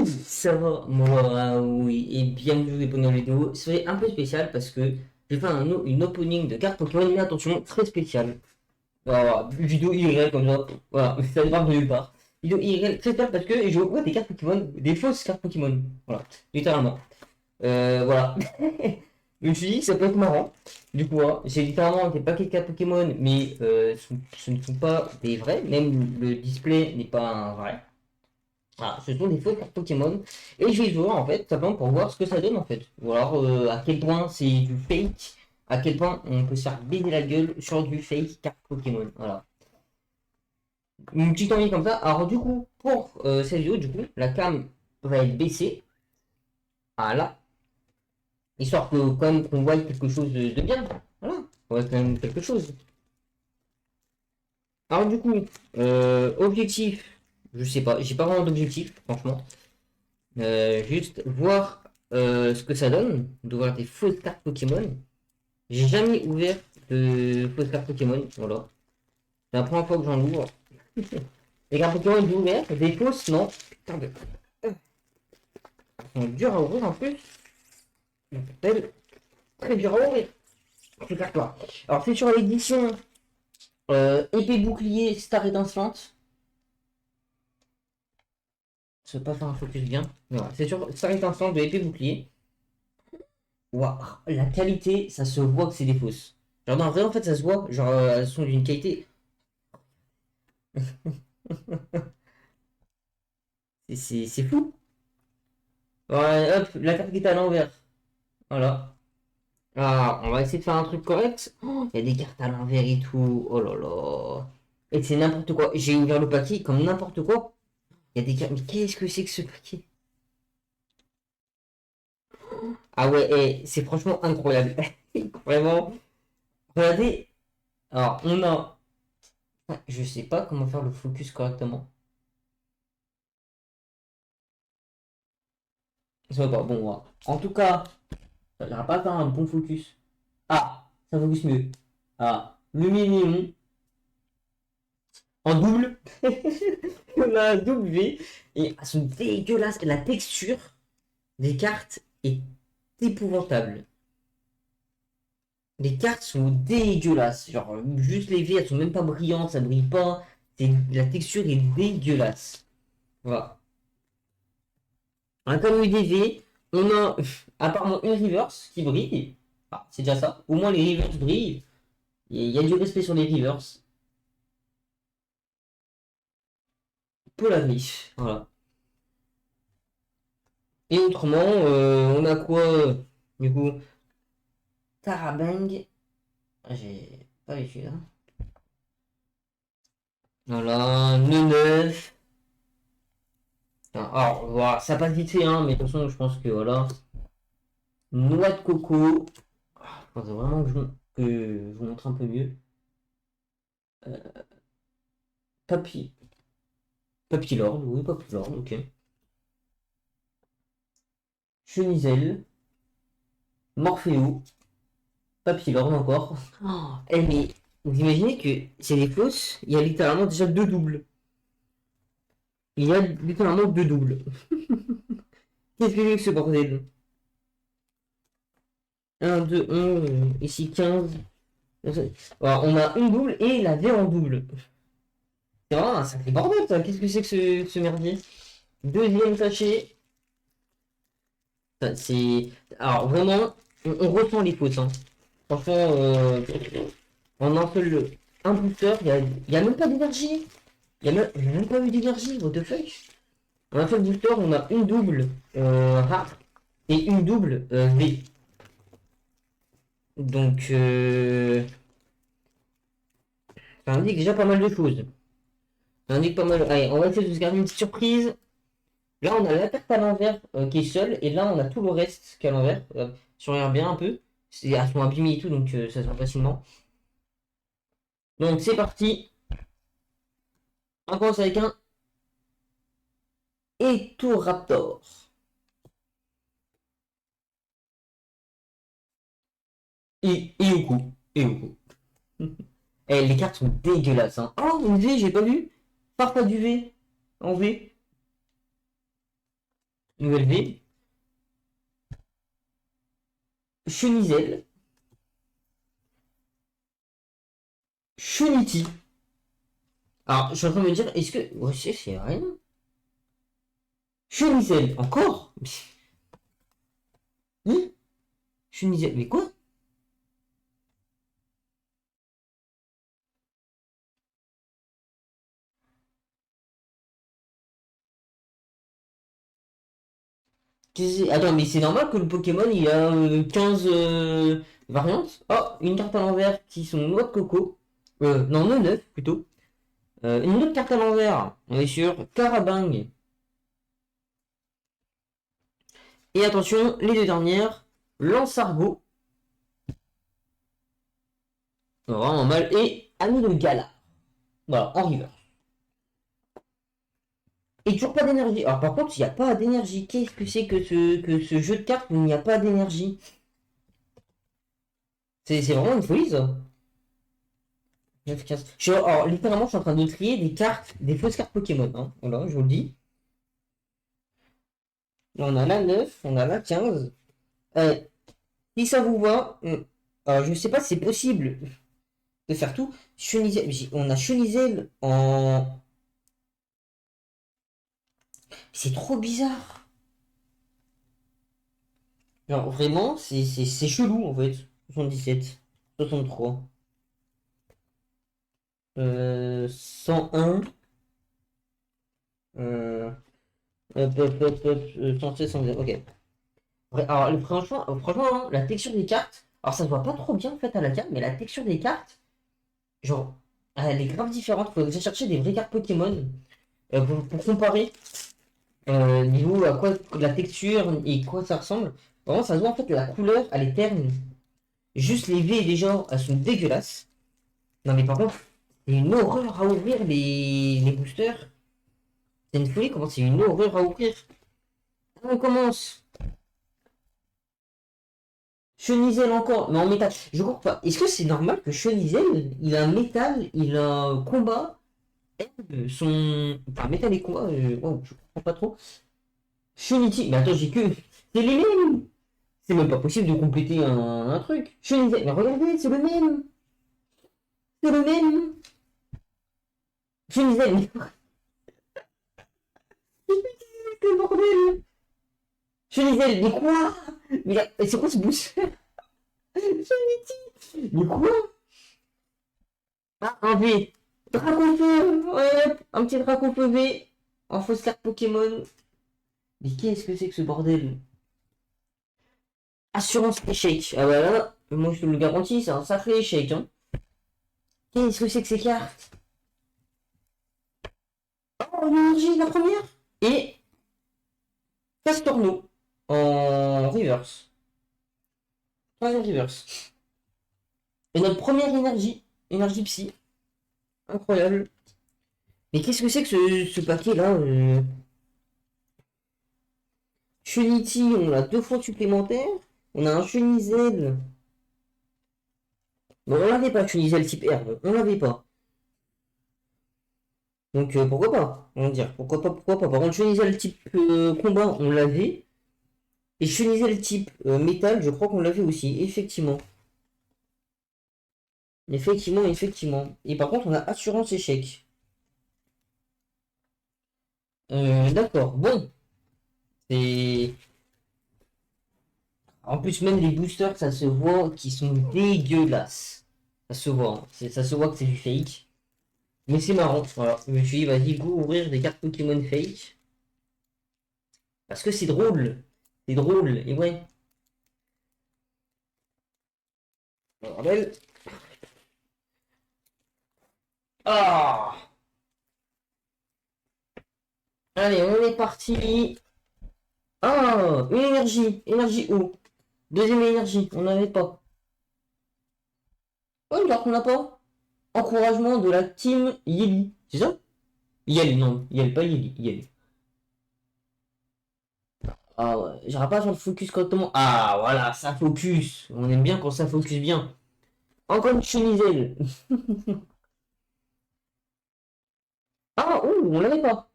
Ça va, moi, oui, et bienvenue pour une vidéo. C'est un peu spécial parce que j'ai fait une opening de cartes Pokémon, mais attention, très spéciale. Voilà, vidéo IRL comme ça, voilà, ça ne part de nulle part. Vidéo IRL très spéciale parce que je vois des cartes Pokémon, des fausses cartes Pokémon. Voilà, littéralement. Voilà. Je me suis dit que ça peut être marrant. Du coup, hein, j'ai littéralement des paquets de cartes Pokémon, mais ce ne sont pas des vrais, même le display n'est pas un vrai. Ah, ce sont des faux cartes Pokémon. Et je vais jouer en fait, simplement pour voir ce que ça donne en fait. Ou alors à quel point c'est du fake, à quel point on peut se faire baiser la gueule sur du fake carte Pokémon. Voilà. Une petite envie comme ça. Alors du coup, pour cette vidéo, du coup, la cam va être baissée. Voilà. Histoire que quand même qu'on voit quelque chose de bien. Voilà. On voit quand même quelque chose. Alors du coup, objectif, je sais pas, j'ai pas vraiment d'objectif, franchement. Juste voir ce que ça donne d'ouvrir des fausses cartes Pokémon. J'ai jamais ouvert de fausses cartes Pokémon, voilà. C'est la première fois que j'en ouvre. Les cartes Pokémon j'ai ouvert, des fausses, non. Putain de... Elles sont dures à ouvrir en plus. Elles très dur à ouvrir. Ces cartes-là. Alors c'est sur l'édition épée bouclier Star étincelante. Je vais pas faire un focus bien. Voilà. C'est sur Star étincelante de épée bouclier. Waouh, la qualité, ça se voit que c'est des fausses. Genre, dans vrai, en fait, ça se voit. Genre, elles sont d'une qualité. C'est fou. Ouais, hop, la carte qui est à l'envers. Voilà. Ah, on va essayer de faire un truc correct. Oh, il y a des cartes à l'envers et tout. Oh là là. Et c'est n'importe quoi. J'ai ouvert le paquet comme n'importe quoi. Il y a des cartes. Mais qu'est-ce que c'est que ce paquet? Ah ouais, c'est franchement incroyable. Vraiment. Regardez. Alors, on a. Je sais pas comment faire le focus correctement. Ça va pas. Bon, voilà. En tout cas, ça n'ira pas faire un bon focus. Ah, ça focus mieux. Ah, le minimum en double. On a un double V. Et elles sont dégueulasses. La texture des cartes est épouvantable. Les cartes sont dégueulasses. Genre, juste les V, elles sont même pas brillantes, ça brille pas. La texture est dégueulasse. Voilà. On a comme eu des V. On a apparemment une reverse qui brille. Ah, c'est déjà ça. Au moins les reverse brillent. Il y a du respect sur les rivers. Peu la griffe. Voilà. Et autrement, on a quoi du coup? Tarabang. Ah, j'ai pas vu celui-là. Voilà, neuf. Alors, voilà, ça passe vite fait, hein, mais de toute façon, je pense que voilà. Noix de coco. Ah, faudrait vraiment que je vous montre un peu mieux. Euh, Papillard, oui, Papillard, ok. Chenisel. Morpheo. Papillard encore. Oh, mais vous imaginez que c'est des fausses, il y a littéralement déjà deux doubles. Il y a littéralement deux doubles. Qu'est-ce que c'est que ce bordel? Un 2 11 ici 15. Voilà, on a une double et la V en double. C'est vraiment un sacré bordel ça. Qu'est-ce que c'est que ce merdier? Deuxième sachet. C'est. Alors vraiment, on ressent les fautes, hein. Franchement, en un seul. Un booster, il y a même pas d'énergie. Il y a même pas eu d'énergie, what the fuck? En un seul booster, on a une double rare et une double V. Donc, ça indique déjà pas mal de choses. Ça indique pas mal. Allez, on va essayer de se garder une petite surprise. Là, on a la carte à l'envers qui est seule, et là, on a tout le reste qui est à l'envers. Si on regarde bien un peu, elles sont abîmées et tout, donc ça se voit facilement. Donc, c'est parti. On commence avec un Etoraptor. Et Uku. Et Uku. Eh, les cartes sont dégueulasses, hein. Oh, une V, j'ai pas vu. Parfois du V. En V. Nouvelle V. Chenizel. Chuniti. Alors, je suis en train de me dire, est-ce que. Ouais, c'est rien. Chenizel. Encore? Hein? Chenizel. Mais quoi? Attends, mais c'est normal que le Pokémon il a 15 variantes. Oh, une carte à l'envers qui sont noix de coco. Non, neuf plutôt. Une autre carte à l'envers. On est sur Carabang. Et attention, les deux dernières. Lance-Argot. Vraiment mal. Et Ami de Gala. Voilà, en river. Et toujours pas d'énergie. Alors par contre, il n'y a pas d'énergie. Qu'est-ce que c'est que ce jeu de cartes où il n'y a pas d'énergie? C'est vraiment une folie ça. 9, 15. Alors, littéralement, je suis en train de trier des cartes, des fausses cartes Pokémon. Hein. Voilà, je vous le dis. Là, on a la 9, on a la 15. Euh, si ça vous va, alors, je sais pas si c'est possible de faire tout. Chenizel, on a Chenizel en. C'est trop bizarre. Genre, vraiment, c'est chelou en fait. 77, 63, 101, euh, 116, 117, ok. Ouais, alors, franchement, hein, la texture des cartes, alors ça se voit pas trop bien en fait à la carte, mais la texture des cartes, genre, elle est grave différente. Faut déjà chercher des vraies cartes Pokémon pour comparer niveau à quoi la texture et quoi ça ressemble. Vraiment, ça se voit en fait, la couleur, elle est terne. Juste les V déjà, elles sont dégueulasses. Non, mais par contre, c'est une horreur à ouvrir les boosters. C'est une folie, comment c'est une horreur à ouvrir. On commence. Chenizel encore, mais en métal. Je comprends pas. Est-ce que c'est normal que Chenizel, il a un métal, il a un combat, son. Enfin, métal et combat, wow, je comprends pas trop. Chuniti, mais attends, j'ai que. C'est les mêmes! C'est même pas possible de compléter un truc. Chenizel, mais regardez, c'est le même! C'est le même! Chenizel, mais quel bordel! Chenizel, mais quoi? Mais c'est quoi ce boost? Chuniti! Mais quoi? Ah, un V! Dracofeu! Ouais, un petit Dracofeu V! En fausse carte Pokémon. Mais qu'est-ce que c'est que ce bordel? Assurance échec. Ah bah là, moi je te le garantis, c'est un sacré échec. Hein. Qu'est-ce que c'est que ces cartes? Oh, l'énergie, la première! Et Castorno en reverse. Troisième reverse. Et notre première énergie, énergie psy. Incroyable. Mais qu'est-ce que c'est que ce paquet-là Chuniti, on l'a deux fois supplémentaire. On a un Chunizel. Bon, on l'avait pas, Chunizel type herbe. On l'avait pas. Donc pourquoi pas? On va dire. Pourquoi pas, pourquoi pas. Par contre, Chunizel type combat, on l'avait. Et Chunizel type métal, je crois qu'on l'avait aussi. Effectivement. Effectivement, effectivement. Et par contre, on a assurance échec. D'accord. Bon. C'est. En plus, même les boosters, ça se voit qu'ils sont dégueulasses. Ça se voit. Hein. Ça se voit que c'est du fake. Mais c'est marrant. Voilà. Je me suis dit, vas-y, go ouvrir des cartes Pokémon fake. Parce que c'est drôle. C'est drôle. Et ouais. Bordel. Ah! Allez, on est parti. Ah! Une énergie. Énergie où? Deuxième énergie. On n'avait pas. Oh, une carte qu'on n'a pas. Encouragement de la team Yeli. C'est ça? Yel, non. Yel, pas Yeli. Yel. Ah ouais, j'aurais pas sur le focus correctement. Ah voilà, ça focus. On aime bien quand ça focus bien. Encore une chemiselle. Ah, ouh, on l'avait pas.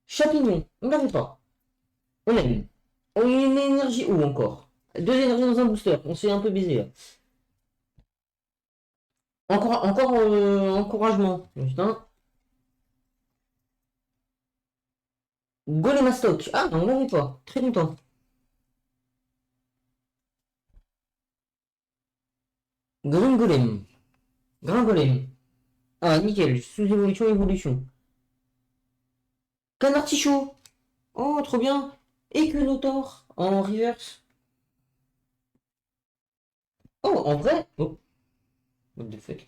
Champignon, on l'avait pas. On a une. On a une énergie ou encore. Deux énergies dans un booster. On se fait un peu baiser là. Encore encouragement. Putain. Golemastoc. Ah, on l'avait pas. Très content. Gringolem. Gringolem. Ah, nickel. Sous-évolution, évolution. Canartichaud. Oh, trop bien. Equinotor en reverse. Oh, en vrai. Oh, what the fuck.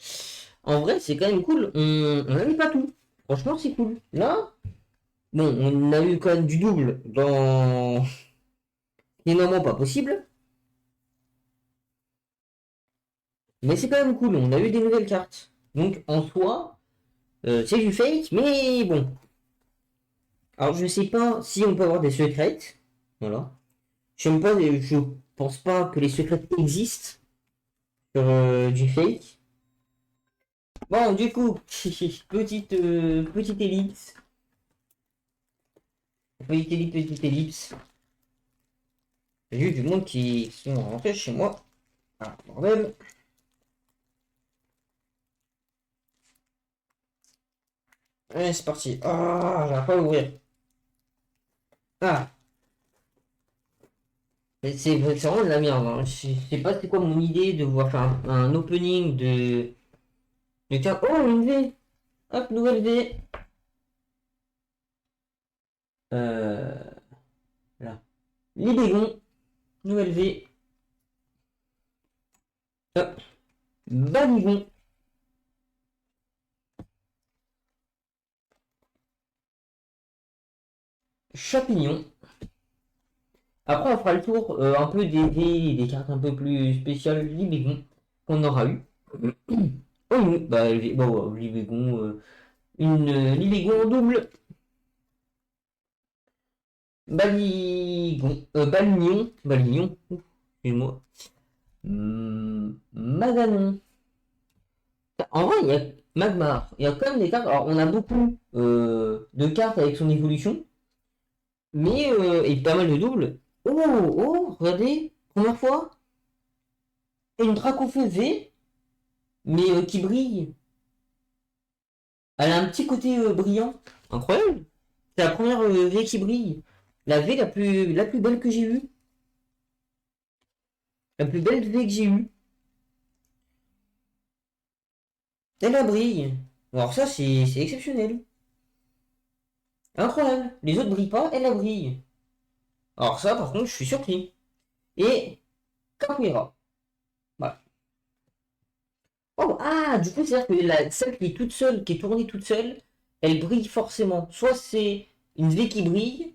En vrai, c'est quand même cool. On n'avait pas tout. Franchement, c'est cool. Là, bon, on a eu quand même du double dans. Énormément pas possible. Mais c'est quand même cool. On a eu des nouvelles cartes. Donc, en soi, c'est du fake, mais bon. Alors, je sais pas si on peut avoir des secrets. Voilà. Je pense pas que les secrets existent sur du fake. Bon, du coup, petite ellipse. Petite ellipse. J'ai eu du monde qui sont rentrés chez moi. Ah, bordel. Allez, c'est parti. Ah, j'arrive pas à ouvrir. Ah, c'est vraiment de la merde, hein. Je sais pas c'est quoi mon idée de voir faire un opening de carte. Oh, une V. Hop, nouvelle V. Euh, là. Libégon. Nouvelle V. Hop. Baligon. Champignon. Après, on fera le tour un peu des cartes un peu plus spéciales Libégon qu'on aura eu. Oh, bah, bon, Libégon, une Libégon en double. Balignon, excuse-moi. Maganon. En vrai, il y a Magmar. Il y a quand même des cartes. Alors, on a beaucoup de cartes avec son évolution, mais et pas mal de doubles. Oh, regardez, première fois, une Dracofeu V, mais qui brille. Elle a un petit côté brillant. Incroyable. C'est la première V qui brille. La V la plus belle que j'ai eue. La plus belle V que j'ai eue. Elle a brille. Alors ça, c'est exceptionnel. Incroyable. Les autres brillent pas, elle a brille. Alors ça, par contre, je suis surpris. Et Capoeira. Voilà. Oh, ah, du coup, c'est-à-dire que celle qui est toute seule, qui est tournée toute seule, elle brille forcément. Soit c'est une V qui brille,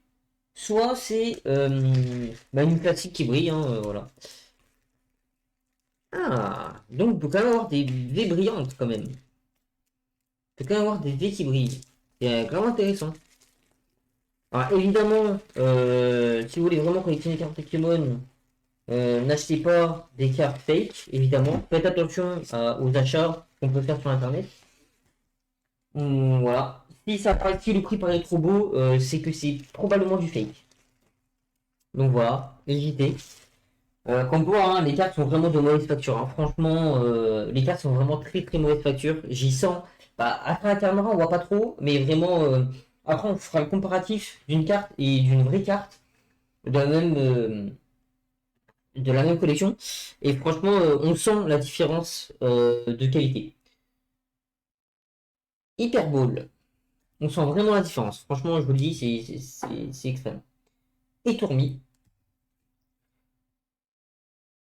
soit c'est bah, une classique qui brille, hein, voilà. Ah, donc on peut quand même avoir des V brillantes quand même. On peut quand même avoir des V qui brillent. C'est vraiment intéressant. Alors évidemment, si vous voulez vraiment collectionner des cartes Pokémon, n'achetez pas des cartes fake, évidemment. Faites attention aux achats qu'on peut faire sur internet. Voilà. Si le prix paraît trop beau, c'est que c'est probablement du fake. Donc voilà, hésitez. Comme vous voyez, hein, les cartes sont vraiment de mauvaise facture, hein. Franchement, les cartes sont vraiment très très mauvaise facture. J'y sens. Bah, après la caméra, on voit pas trop, mais vraiment. Après, on fera le comparatif d'une carte et d'une vraie carte de la même collection. Et franchement, on sent la différence de qualité. Hyper Ball. On sent vraiment la différence. Franchement, je vous le dis, c'est extrême. Et Tourmi.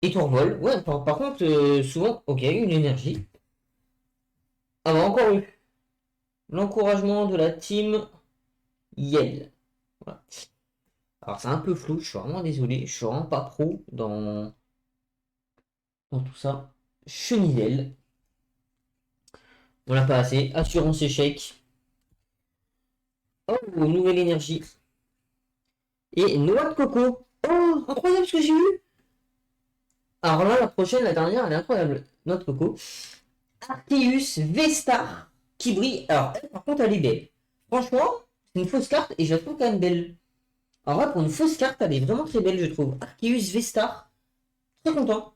Et Tourvol. Ouais, par contre, souvent, ok, une énergie. Ah bah encore eu. L'encouragement de la team Yell. Voilà. Alors c'est un peu flou, je suis vraiment désolé. Je suis vraiment pas pro dans tout ça. Chenille. On l'a pas assez. Assurance échec. Oh, nouvelle énergie. Et noix de coco. Oh, incroyable ce que j'ai eu. Alors là, la prochaine, la dernière, elle est incroyable. Noix de coco. Arceus Vestar qui brille. Alors, elle, par contre, elle est belle. Franchement, c'est une fausse carte et je la trouve quand même belle. En vrai, pour une fausse carte, elle est vraiment très belle, je trouve. Arceus V-Star. Très content.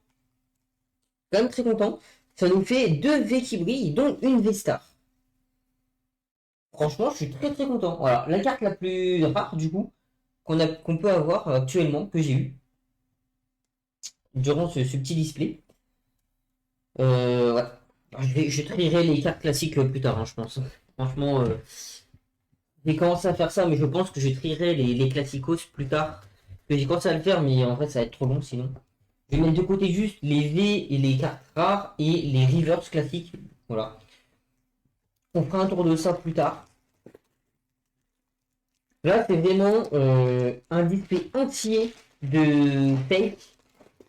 Quand même très content. Ça nous fait 2 V qui brillent, dont une V-Star. Franchement, je suis très très content. Voilà, la carte la plus rare, du coup, qu'on peut avoir actuellement, que j'ai eu durant ce petit display. Ouais. Je trierai les cartes classiques plus tard, hein, je pense. Franchement, j'ai commencé à faire ça, mais je pense que je trierai les classicos plus tard. Parce que j'ai commencé à le faire, mais en fait, ça va être trop long sinon. Je vais mettre de côté juste les V et les cartes rares et les reverse classiques. Voilà. On fera un tour de ça plus tard. Là, c'est vraiment un display entier de fake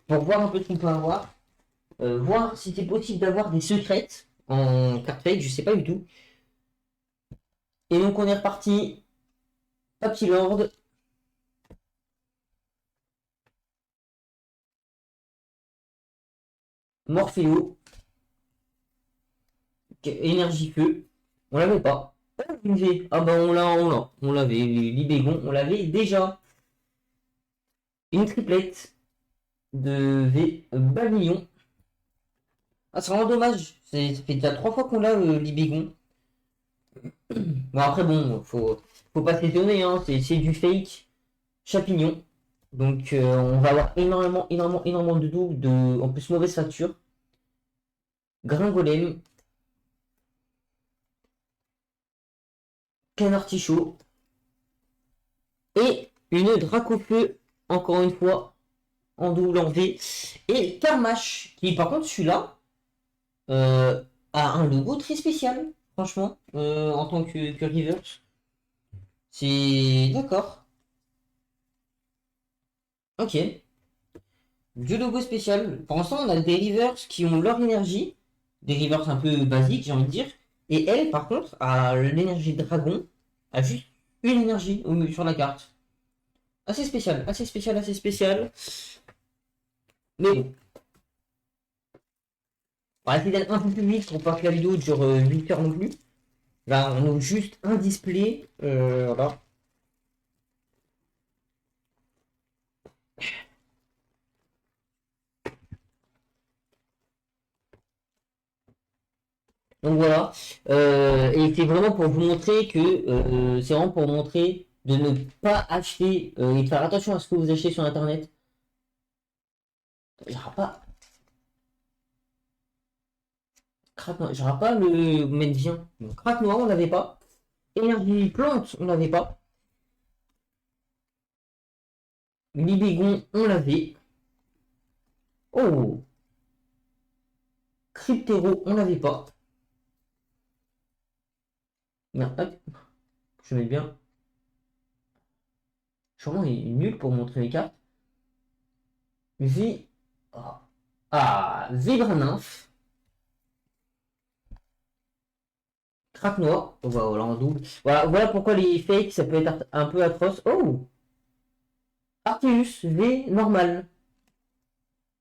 pour voir un peu ce qu'on peut avoir. Voir si c'est possible d'avoir des secrètes en carte fake, je sais pas du tout. Et donc, on est reparti. Papy Lord. Morpheo. Énergie feu. On l'avait pas. Ah bah on l'avait. Libégon, on l'avait déjà. Une triplette de V Balion. Ah, c'est vraiment dommage. Ça fait déjà 3 fois qu'on l'a, Libégon. Bon, après, bon, faut pas s'étonner, hein. C'est du fake champignon. Donc, on va avoir énormément de doubles, en plus, mauvaise facture. Gringolem, Canartichaud et une Dracofeu, encore une fois, en double en V. Et Karmash, qui par contre, celui-là, euh, a un logo très spécial, franchement, en tant que reverse. C'est d'accord. Ok. Du logo spécial. Pour l'instant, on a des rivers qui ont leur énergie, des rivers un peu basiques, j'ai envie de dire. Et elle, par contre, a l'énergie dragon, a juste une énergie sur la carte. Assez spécial, assez spécial, assez spécial. Mais bon, on va essayer d'être un peu plus vite pour pas que la vidéo dure 8 heures non plus. Là, on a juste un display. Voilà. Donc voilà. Et c'est vraiment pour vous montrer que c'est vraiment pour montrer de ne pas acheter et de faire attention à ce que vous achetez sur internet. J'aurai pas, j'aurai pas le Medvien. Crack noir, on l'avait pas. Énergie plante, on l'avait pas. Libégon, on l'avait. Oh, Cryptero, on l'avait pas. Merde, hop, je mets bien. Sûrement, il est nul pour montrer les cartes. V. Ah, Zèbre nymphe. Crack noir. Oh, bah, voilà, en double. Voilà pourquoi les fakes, ça peut être un peu atroce. Oh, Arceus, V normal.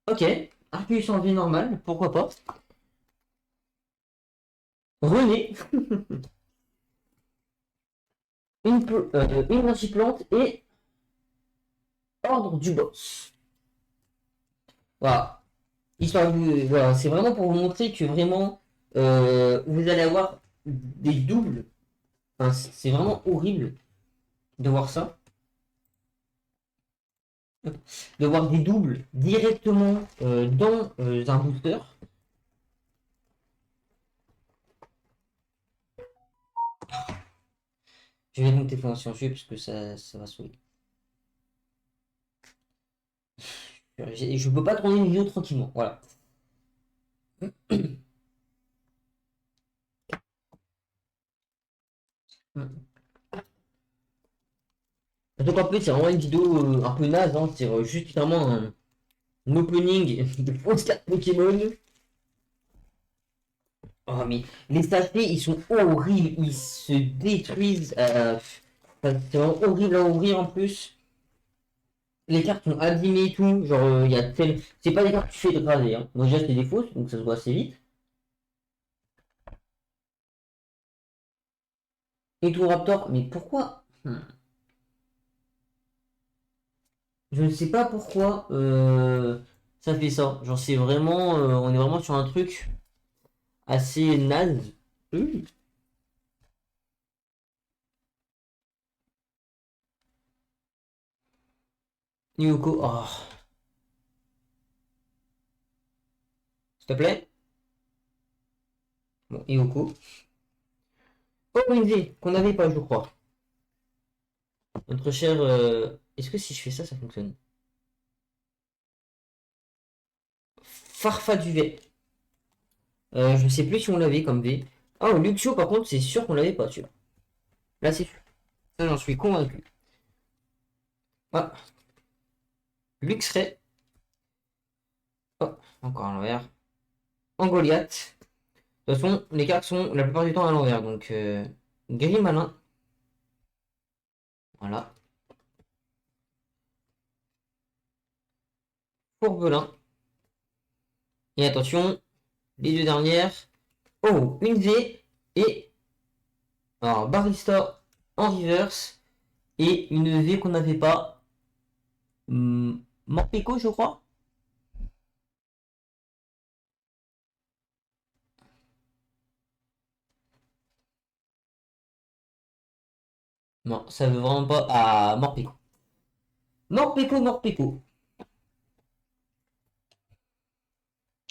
Ok, Arceus en V normal, pourquoi pas. René, une énergie plante et ordre du boss. Voilà. Voilà, c'est vraiment pour vous montrer que vraiment, vous allez avoir des doubles. Enfin, c'est vraiment horrible de voir ça. De voir des doubles directement dans un booster. Je vais monter en silencieux parce que ça va saouler. Je peux pas tourner une vidéo tranquillement. Voilà. Donc en fait, c'est vraiment une vidéo un peu naze. Hein. C'est juste littéralement un opening de fausses cartes Pokémon. Oh, mais les sachets, ils sont horribles. Ils se détruisent. C'est vraiment horrible à ouvrir en plus. Les cartes sont abîmées et tout. Genre, il y a tel. C'est pas des cartes que tu fais dégrader. Hein. Moi, déjà, c'est des fausses, donc ça se voit assez vite. Et tout Raptor, mais pourquoi? Je ne sais pas pourquoi ça fait ça. Genre, c'est vraiment. On est vraiment sur un truc assez naze. Mmh. Yoko, oh, s'il te plaît. Bon, Yoko. Oh, une idée qu'on n'avait pas, je crois. Notre cher. Est-ce que si je fais ça, ça fonctionne? Farfaduvet. Je sais plus si on l'avait comme V. Ah, Luxio, par contre, c'est sûr qu'on l'avait pas, celui-là. Là, c'est sûr. Ça, j'en suis convaincu. Ah, Luxray. Oh, encore à l'envers. En Goliath. De toute façon, les cartes sont la plupart du temps à l'envers. Donc, gris malin. Voilà. Fourbelin. Et attention, les deux dernières. Oh, une V. Et alors, Barista en reverse. Et une V qu'on n'avait pas. Morpeko, je crois. Non, ça veut vraiment pas. Ah, Morpeko. Morpeko, Morpeko.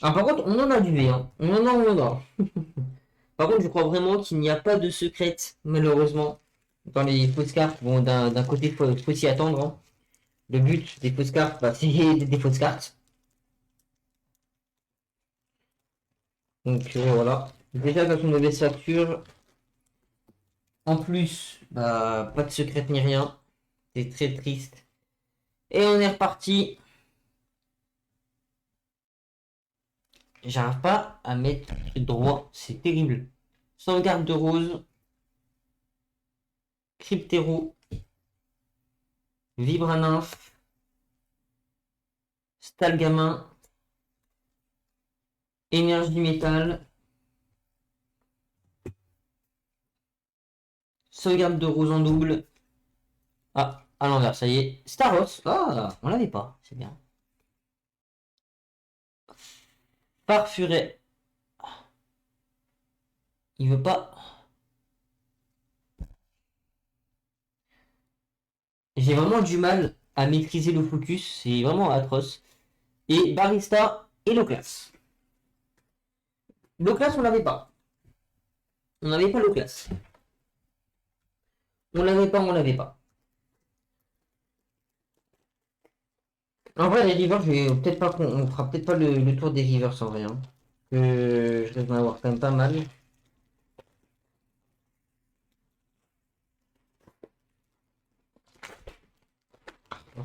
Ah, par contre, on en a du V, hein. On en a. Par contre, je crois vraiment qu'il n'y a pas de secrète, malheureusement, dans les fausses cartes. Bon, d'un côté, faut s'y attendre, hein. Le but des fausses cartes, bah, c'est des fausses cartes. Donc voilà. Déjà, dans une mauvaise facture. En plus, bah, pas de secrète ni rien. C'est très triste. Et on est reparti. J'arrive pas à mettre droit. C'est terrible. Sauvegarde de rose. Cryptero. Vibra-nymphe. Stalgamin. Énergie métal. Sauvegarde de rose en double. Ah, à l'envers, ça y est. Staros. Ah, on l'avait pas. C'est bien. Parfuret. Il veut pas. J'ai vraiment du mal à maîtriser le focus. C'est vraiment atroce. Et Barista et Loclas. Loclas, on l'avait pas. On n'avait pas Loclas. On l'avait pas, on l'avait pas. En vrai, les rivers, je vais peut-être pas, on fera peut-être pas le tour des rivers en vrai, hein. Je risque d'en avoir quand même pas mal.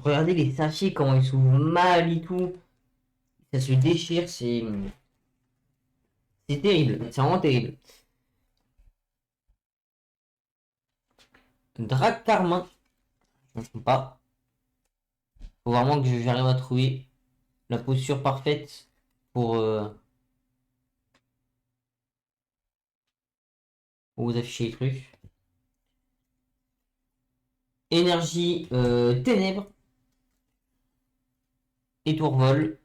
Regardez les sachets, comment ils s'ouvrent mal et tout. Ça se déchire, c'est terrible. C'est vraiment terrible. Drac Carmin. Je ne trompe pas. Faut vraiment que j'arrive à trouver la posture parfaite pour vous afficher les trucs. Énergie ténèbres et tourvol.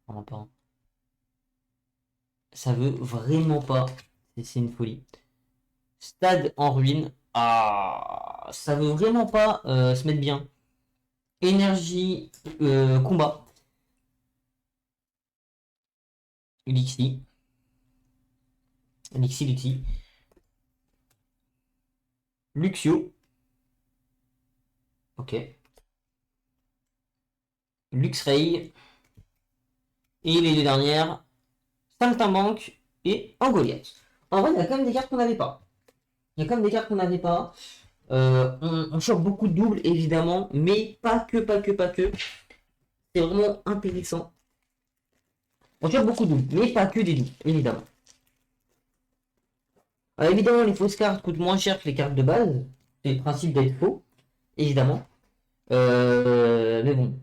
Vraiment pas. Ça veut vraiment pas. C'est une folie. Stade en ruine. Ah, ça veut vraiment pas se mettre bien. Énergie combat. Lixi. Lixi, Lixi. Luxio. Ok. Luxray. Et les deux dernières. Saltimbanque et Angoliath. En vrai, il y a quand même des cartes qu'on n'avait pas. Il y a quand même des cartes qu'on n'avait pas. On chope beaucoup de doubles, évidemment, mais pas que, pas que, pas que. C'est vraiment intéressant. On chope beaucoup de doubles, mais pas que des doubles, évidemment. Évidemment, les fausses cartes coûtent moins cher que les cartes de base. C'est le principe d'être faux, évidemment. Mais bon,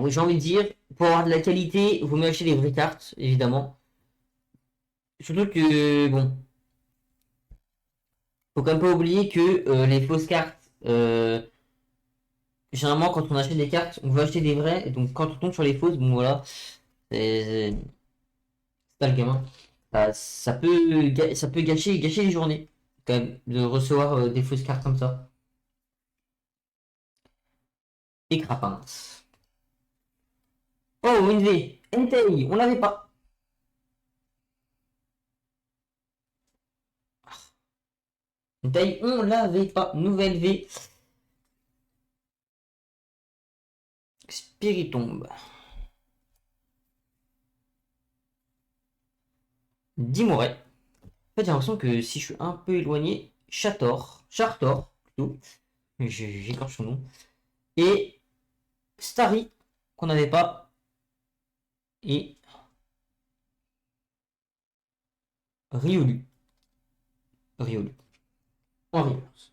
j'ai envie de dire, pour avoir de la qualité, il vaut mieux acheter des vraies cartes, évidemment. Surtout que, bon, faut quand même pas oublier que les fausses cartes généralement, quand on achète des cartes, on veut acheter des vrais. Et donc, quand on tombe sur les fausses, bon voilà, c'est pas le gamin. Ça peut gâcher les journées, quand même, de recevoir des fausses cartes comme ça. Et crapins. Oh, une V. Entei, on l'avait pas. Entei, on l'avait pas. Nouvelle V. Spiritombe. Dimoré. En fait, j'ai l'impression que si je suis un peu éloigné, Chartor, plutôt. J'écorche son nom. Et Starry, qu'on n'avait pas. Et Riolu. Riolu. En reverse.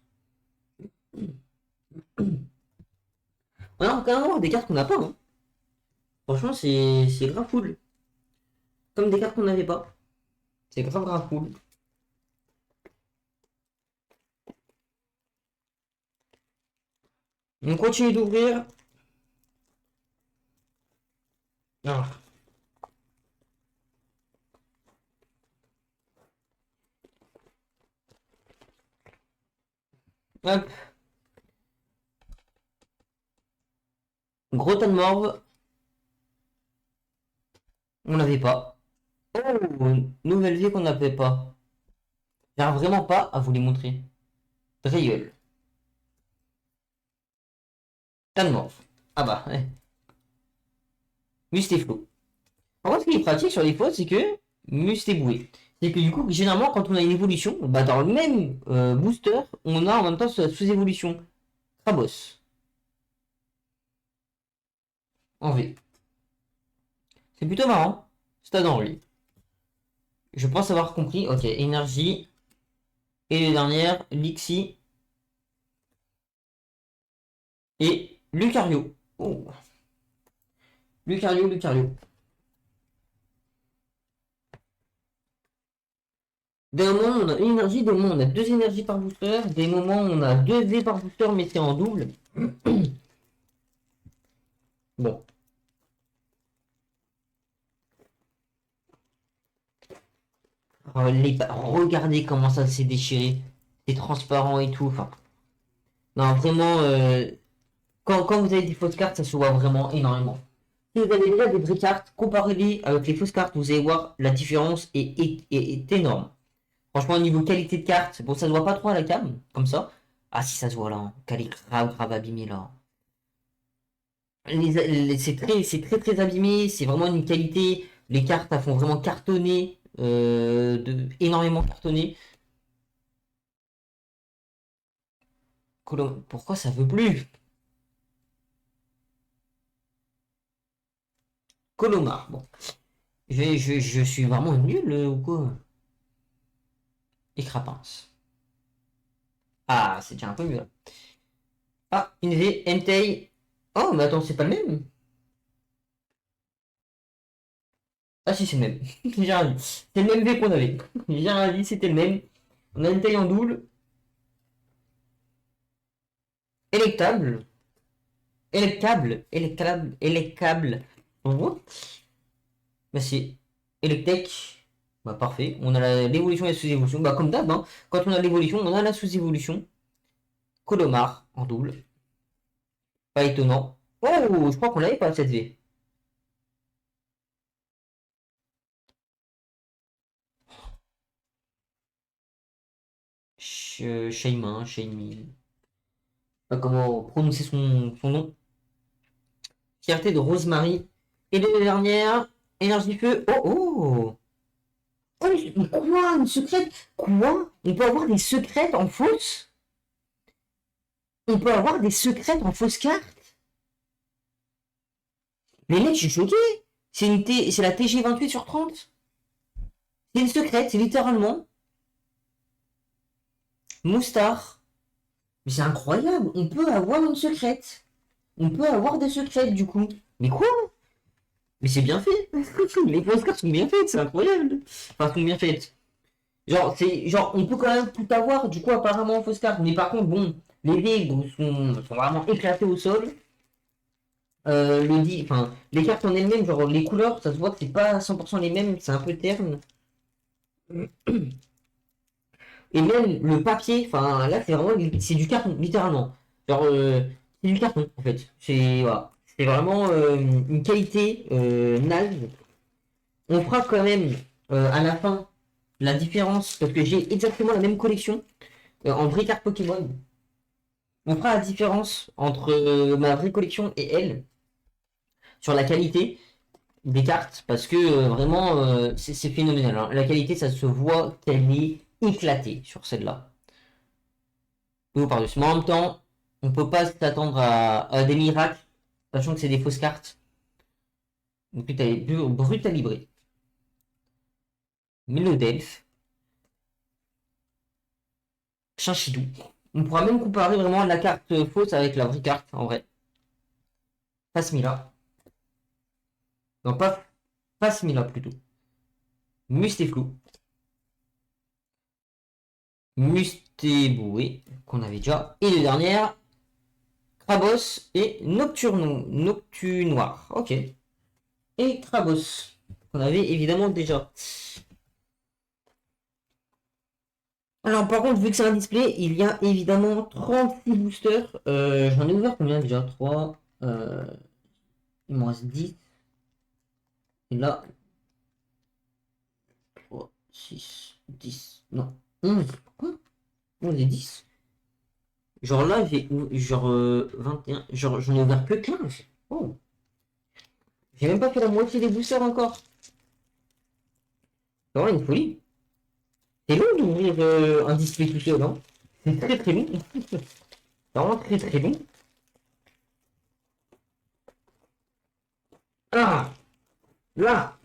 On a quand même avoir des cartes qu'on n'a pas. Hein. Franchement, c'est grave cool. Comme des cartes qu'on n'avait pas. C'est grave cool. On continue d'ouvrir. Ah. Hop. Gros tas de morve. On n'avait pas. Oh, nouvelle vie qu'on n'avait pas. J'arrive vraiment pas à vous les montrer. Drieul. Tas de morve. Ah bah, ouais. Mustéflo. En fait, ce qui est pratique sur les fautes, c'est que Mustéboué. C'est que du coup, généralement, quand on a une évolution, bah, dans le même booster, on a en même temps sa sous-évolution. Krabos. En V. C'est plutôt marrant. C'est dans lui. Je pense avoir compris. Ok, énergie. Et les dernières, Lixi. Et Lucario. Oh. Lucario. Des moments, on a une énergie, des moments, on a deux énergies par booster, des moments, on a deux V par booster, mais c'est en double. Bon. Regardez comment ça s'est déchiré. C'est transparent et tout. Enfin, non, vraiment, quand vous avez des fausses cartes, ça se voit vraiment énormément. Si vous avez déjà des vraies cartes, comparez-les avec les fausses cartes, vous allez voir la différence est énorme. Franchement, au niveau qualité de carte, bon, ça se voit pas trop à la cam, comme ça. Ah, si, ça se voit là, hein. Qu'elle est grave abîmée là. C'est très abîmé, c'est vraiment une qualité. Les cartes, elles font vraiment cartonner, énormément cartonner. Pourquoi ça veut plus? Colomar, bon. Je suis vraiment nul ou quoi? Et Crapins. Ah, c'est déjà un peu mieux là. Ah, une V, Entei. Oh, mais attends, c'est pas le même. Ah si, c'est le même. J'ai rien dit. C'est le même V qu'on avait. J'ai rien dit, c'était le même. On a une taille en double. Électable. Électable. Oh. Bah c'est Electek. Bah parfait. On a l'évolution et la sous-évolution. Bah comme d'hab, hein. Quand on a l'évolution, on a la sous-évolution. Colomar en double. Pas étonnant. Oh, je crois qu'on l'avait pas cette V. Shaymin, Shaymin. Pas comment prononcer son nom. Fierté de Rosemary. Et les dernières, énergie feu. Oh oh! Oh, mais quoi? Une secrète? Quoi? On peut avoir des secrètes en fausse? On peut avoir des secrètes en fausse carte? Mais mec, je suis choqué! C'est la TG 28 sur 30. C'est une secrète, c'est littéralement. Moustar. Mais c'est incroyable, on peut avoir une secrète. On peut avoir des secrètes du coup. Mais quoi? Mais c'est bien fait. Les fausses cartes sont bien faites, c'est incroyable. Enfin, sont bien faites. Genre, on peut quand même tout avoir, du coup, apparemment, en fausse carte. Mais par contre, bon, Les vibres sont vraiment éclatées au sol. Enfin, les cartes en elles-mêmes, genre les couleurs, ça se voit que c'est pas à 100% les mêmes, c'est un peu terne. Et même le papier, enfin là c'est vraiment c'est du carton, littéralement. Genre c'est du carton en fait. C'est voilà. C'est vraiment une qualité naze. On fera quand même à la fin la différence, parce que j'ai exactement la même collection en vraie carte Pokémon. On fera la différence entre ma vraie collection et elle sur la qualité des cartes, parce que vraiment c'est phénoménal, hein. La qualité, ça se voit qu'elle est éclatée sur celle-là. Par-dessus. Mais en même temps, on peut pas s'attendre à des miracles, sachant que c'est des fausses cartes. Donc tu es brut à librer. Mélodelph, Chinchidou. On pourra même comparer vraiment la carte fausse avec la vraie carte, en vrai. Phasmila. Non, pas Phasmila plutôt. Mustéflou. Mustéboué, qu'on avait déjà. Et les dernières, Krabos et Noctunoir. Ok. Et Krabos, qu'on avait évidemment déjà. Alors par contre, vu que c'est un display, il y a évidemment 36 boosters. J'en ai ouvert combien déjà? 3. Il m'en reste 10. Et là, 3, 6, 10. Non, 11. Quoi? 11 et 10. Genre là, j'ai genre 21. Genre j'en ai ouvert que 15. Oh. J'ai même pas fait la moitié des boosters encore. C'est vraiment une folie. C'est long d'ouvrir un display tout seul, hein. C'est très très long. C'est vraiment très très long. Ah, là.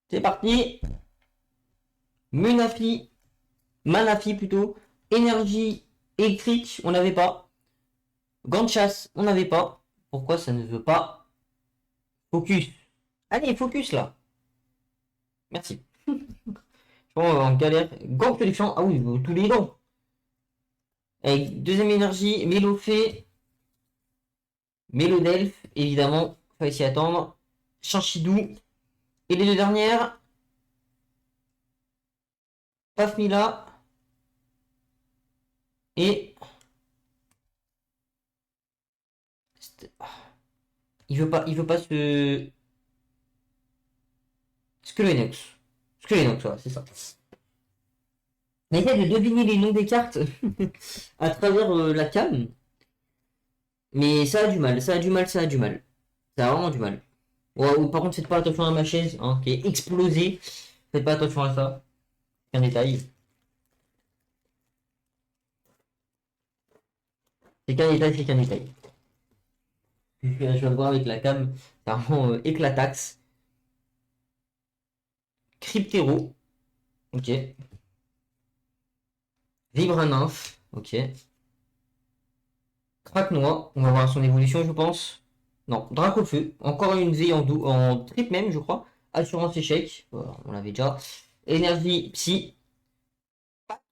C'est parti. Munafi. Manafi plutôt. Énergie électrique, on n'avait pas. Gant de chasse, on n'avait pas. Pourquoi ça ne veut pas? Focus. Allez, focus là. Merci. Bon, en galère. Gant de collection. Ah oui, tous les gants. Avec deuxième énergie, Mélofée. Mélodelph, évidemment. Faut s'y attendre. Chanchidou. Et les deux dernières. Pafmila. Et. Il veut pas se. Skelenox. Skelenox, ouais, c'est ça. On essaie de deviner les noms des cartes à travers la cam. Mais ça a du mal, ça a du mal, ça a du mal. Ça a vraiment du mal. Ouais, ou par contre, faites pas attention à ma chaise, hein, qui est explosée. Faites pas attention à ça. C'est un détail. C'est qu'un détail, c'est qu'un détail. Je viens de voir avec la cam, c'est vraiment éclataxe. Cryptero, ok. Vibra-nymph, ok. Craque-noix, on va voir son évolution, je pense. Non, Dracofeu, encore une V en trip même, je crois. Assurance échec, voilà, on l'avait déjà. Énergie psy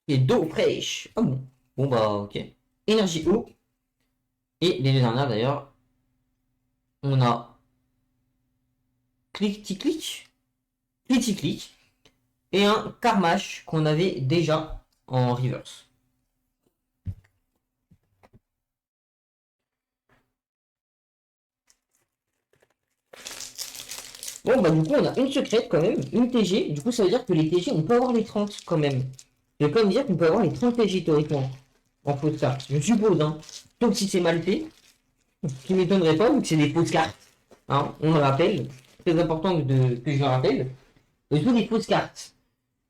et d'eau fraîche. Ah bon, bon bah ok. Énergie eau. Et les deux dernières d'ailleurs, on a clic clic et un Karmash qu'on avait déjà en reverse. Bon bah du coup on a une secrète quand même, une TG, du coup ça veut dire que les TG on peut avoir les 30 quand même. Je veux quand même dire qu'on peut avoir les 30 TG théoriquement en fausse carte, je suppose, hein. Sauf si c'est mal fait, ce qui m'étonnerait pas vu que c'est des fausses cartes. Hein, on le rappelle, très important que je le rappelle. Ce sont des fausses cartes.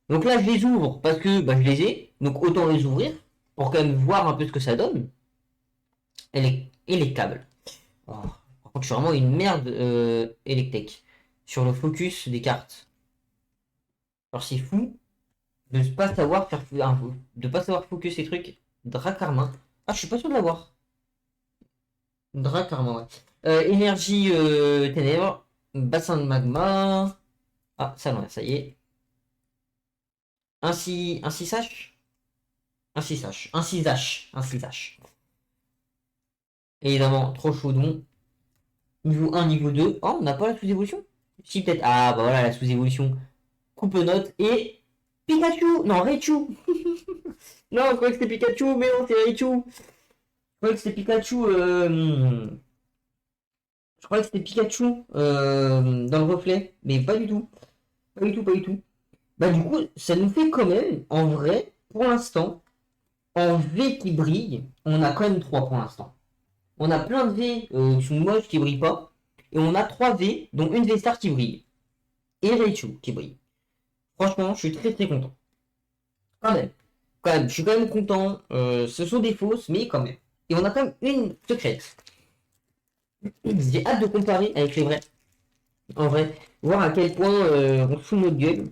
Donc là, je les ouvre parce que bah, je les ai. Donc autant les ouvrir pour quand même voir un peu ce que ça donne. Et les câbles. Oh, par contre, je suis vraiment une merde électrique sur le focus des cartes. Alors c'est fou de ne pas savoir faire de pas savoir focus ces trucs. Dracarmin. Ah, je suis pas sûr de l'avoir. Dracarmin, ouais. Énergie ténèbres. Bassin de magma. Ah, ça non, ça y est. Un 6 H. Un 6 H. Un 6 H. Un 6 H. Évidemment, trop chaudon. Niveau 1, niveau 2. Oh, on n'a pas la sous-évolution? Si, peut-être. Ah, bah voilà, la sous-évolution. Coupe note et. Pikachu! Non, Raichu! Non, je croyais que c'était Pikachu, mais non, c'est Raichu! Je croyais que c'était Pikachu. Je croyais que c'était Pikachu dans le reflet, mais pas du tout. Pas du tout, pas du tout. Bah, du coup, ça nous fait quand même, en vrai, pour l'instant, en V qui brille, on a quand même 3 pour l'instant. On a plein de V qui sont moches qui brillent pas. Et on a 3 V, dont une V star qui brille. Et Raichu qui brille. Franchement, je suis très très content. Quand même. Quand même, je suis quand même content. Ce sont des fausses, mais quand même. Et on a quand même une secrète. J'ai hâte de comparer avec les vrais. En vrai, voir à quel point on se fout de notre gueule.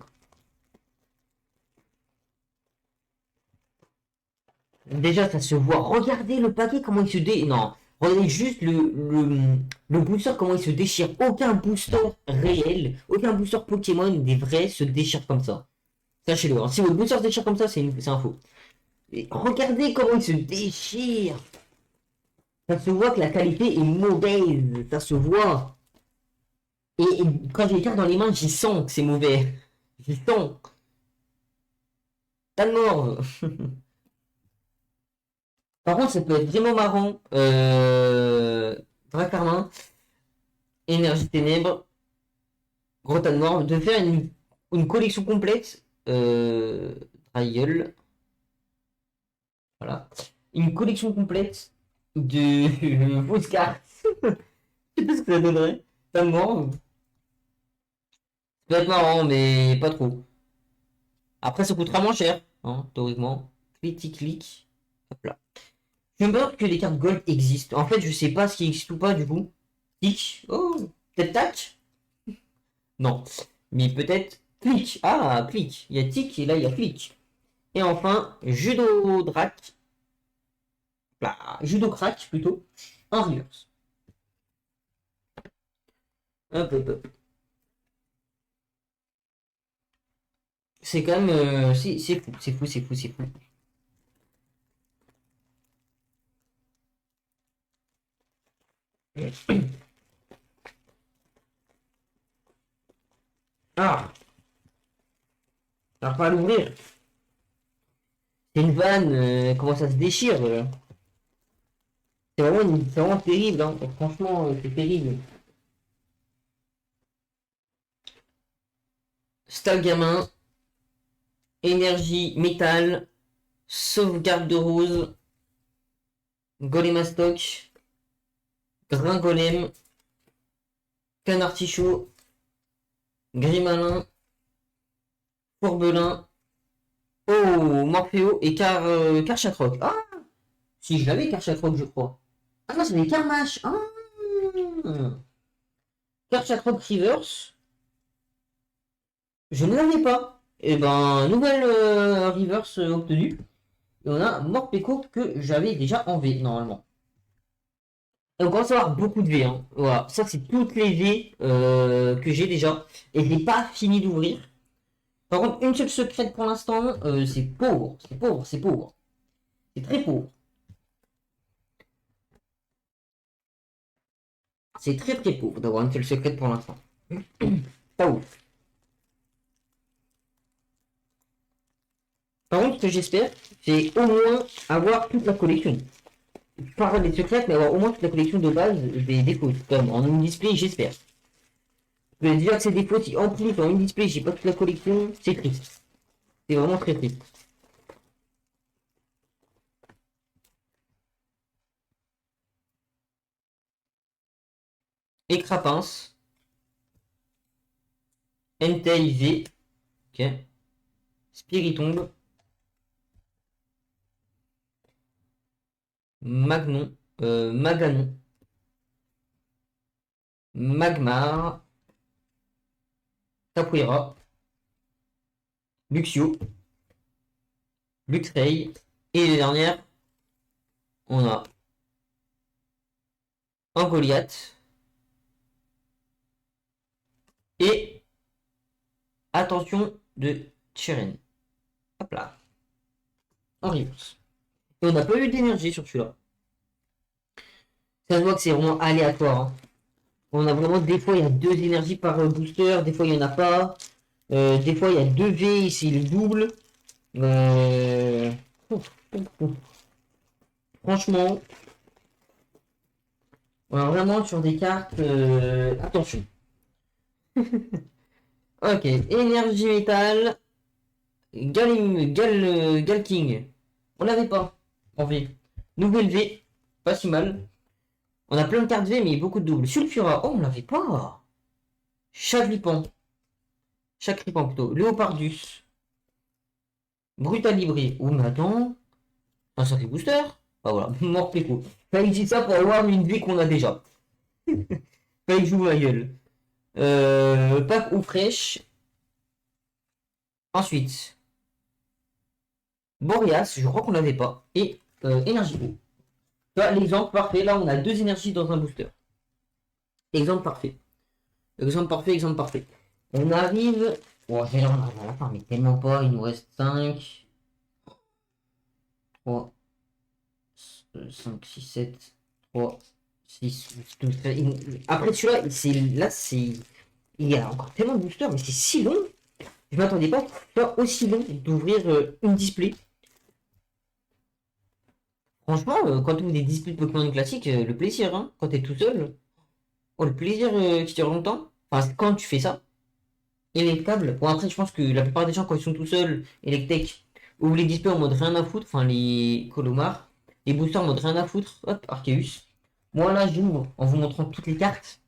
Déjà, ça se voit. Regardez le paquet, comment il se dé... Non, regardez juste le booster, comment il se déchire. Aucun booster réel, aucun booster Pokémon des vrais se déchire comme ça. Sachez-le, hein. Si votre booster se déchire comme ça, c'est un faux. Et regardez comment il se déchire. Ça se voit que la qualité est mauvaise. Ça se voit. Et quand j'ai les cartes dans les mains, j'y sens que c'est mauvais. J'y sens. T'as mort. Par contre, ça peut être vraiment marrant. Dracarmin, Énergie Ténèbres, Grotte à Noir, de faire une collection complète. Drailleul. Voilà. Une collection complète de fausses cartes. Je sais pas ce que ça donnerait. T'as mort. Ça peut être marrant, mais pas trop. Après, ça coûtera moins cher, hein, théoriquement. Clic. Hop là. Je me demande que les cartes gold existent. En fait, je sais pas ce qui existe ou pas, du coup. Tic. Oh, peut-être tac. Non. Mais peut-être clic. Ah, clic. Il y a tic et là, il y a clic. Et enfin, Judo Drac. Là, Judo Crack, plutôt. En reverse. Hop, hop, hop. C'est quand même... c'est fou, c'est fou, c'est fou, c'est fou. Ah, alors pas à l'ouvrir. C'est une vanne, comment ça se déchire. C'est vraiment terrible, hein. Franchement, c'est terrible. Stade gamin, énergie, métal, sauvegarde de rose, golémastoc, grain golem, canard artichaut, grimalin, fourbelin, oh, Morpheo et Karchatroc. Ah, si je l'avais Karchatroc, je crois. Ah non, c'est des Karmash. Ah, Karchatroc Reverse, je ne l'avais pas. Et ben, nouvelle Reverse obtenue. Et on a Morpeko que j'avais déjà en V, normalement. Et on commence à avoir beaucoup de V, hein. Voilà, ça c'est toutes les V que j'ai déjà. Et je n'ai pas fini d'ouvrir. Par contre, une seule secrète pour l'instant, c'est pauvre. C'est pauvre, c'est pauvre. C'est très pauvre. C'est très très pauvre d'avoir une seule secrète pour l'instant. Pas ouf. Par contre, ce que j'espère, c'est au moins avoir toute la collection. Pas des secrètes, mais avoir au moins toute la collection de base des défauts. Comme en une display, j'espère. Je veux dire que c'est des défauts, si en plus en une display, j'ai pas toute la collection, c'est triste. C'est vraiment très triste. Écrapince. Entei V. Ok. Spiritombe. Magnon. Maganon. Magmar. Capoeira. Luxio. Luxray. Et les dernières, on a un Goliath. Et attention de Chiren. Hop là. En reverse. Et on n'a pas eu d'énergie sur celui-là. Ça se voit que c'est vraiment aléatoire. Hein. On a vraiment, des fois, il y a 2 énergies par booster, des fois, il n'y en a pas. Des fois, il y a 2 V, ici, le double. Ouf, ouf, ouf. Franchement, on est vraiment sur des cartes. Attention. Ok, énergie métal. Gal King. On l'avait pas en V. Nouvelle V. Pas si mal. On a plein de cartes V, mais beaucoup de doubles. Sulfura. Oh, on l'avait pas. Chavlipan. Chacripan plutôt. Léopardus. Brutal Libré. Oh, mais attends. Un sacré booster. Bah voilà, mort péco. Fallait dire ça pour avoir une V qu'on a déjà. Fallait que je joue ma gueule. Pack ou fraîche. Ensuite, Boreas, je crois qu'on l'avait pas. Et énergie eau. Là, l'exemple parfait. Là, on a 2 énergies dans un booster. Exemple parfait. Exemple parfait, exemple parfait. On arrive. Oh, j'ai l'air à la fin, mais tellement pas. Il nous reste 5. 3, 5, 6, 7. 3, 6, 12, 13. Après celui-là, c'est. Il y a encore tellement de boosters, mais c'est si long. Je m'attendais pas que ce soit aussi long d'ouvrir une display. Franchement, quand tu ouvres des displays de Pokémon classiques, le plaisir, hein, quand t'es tout seul. Oh, le plaisir qui dure longtemps. Enfin, quand tu fais ça. Électable. Bon, après, je pense que la plupart des gens, quand ils sont tout seuls, Electek, ouvrent les displays en mode rien à foutre. Enfin, les Colomar. Les boosters en mode rien à foutre. Hop, Arceus. Moi, là, j'ouvre en vous montrant toutes les cartes.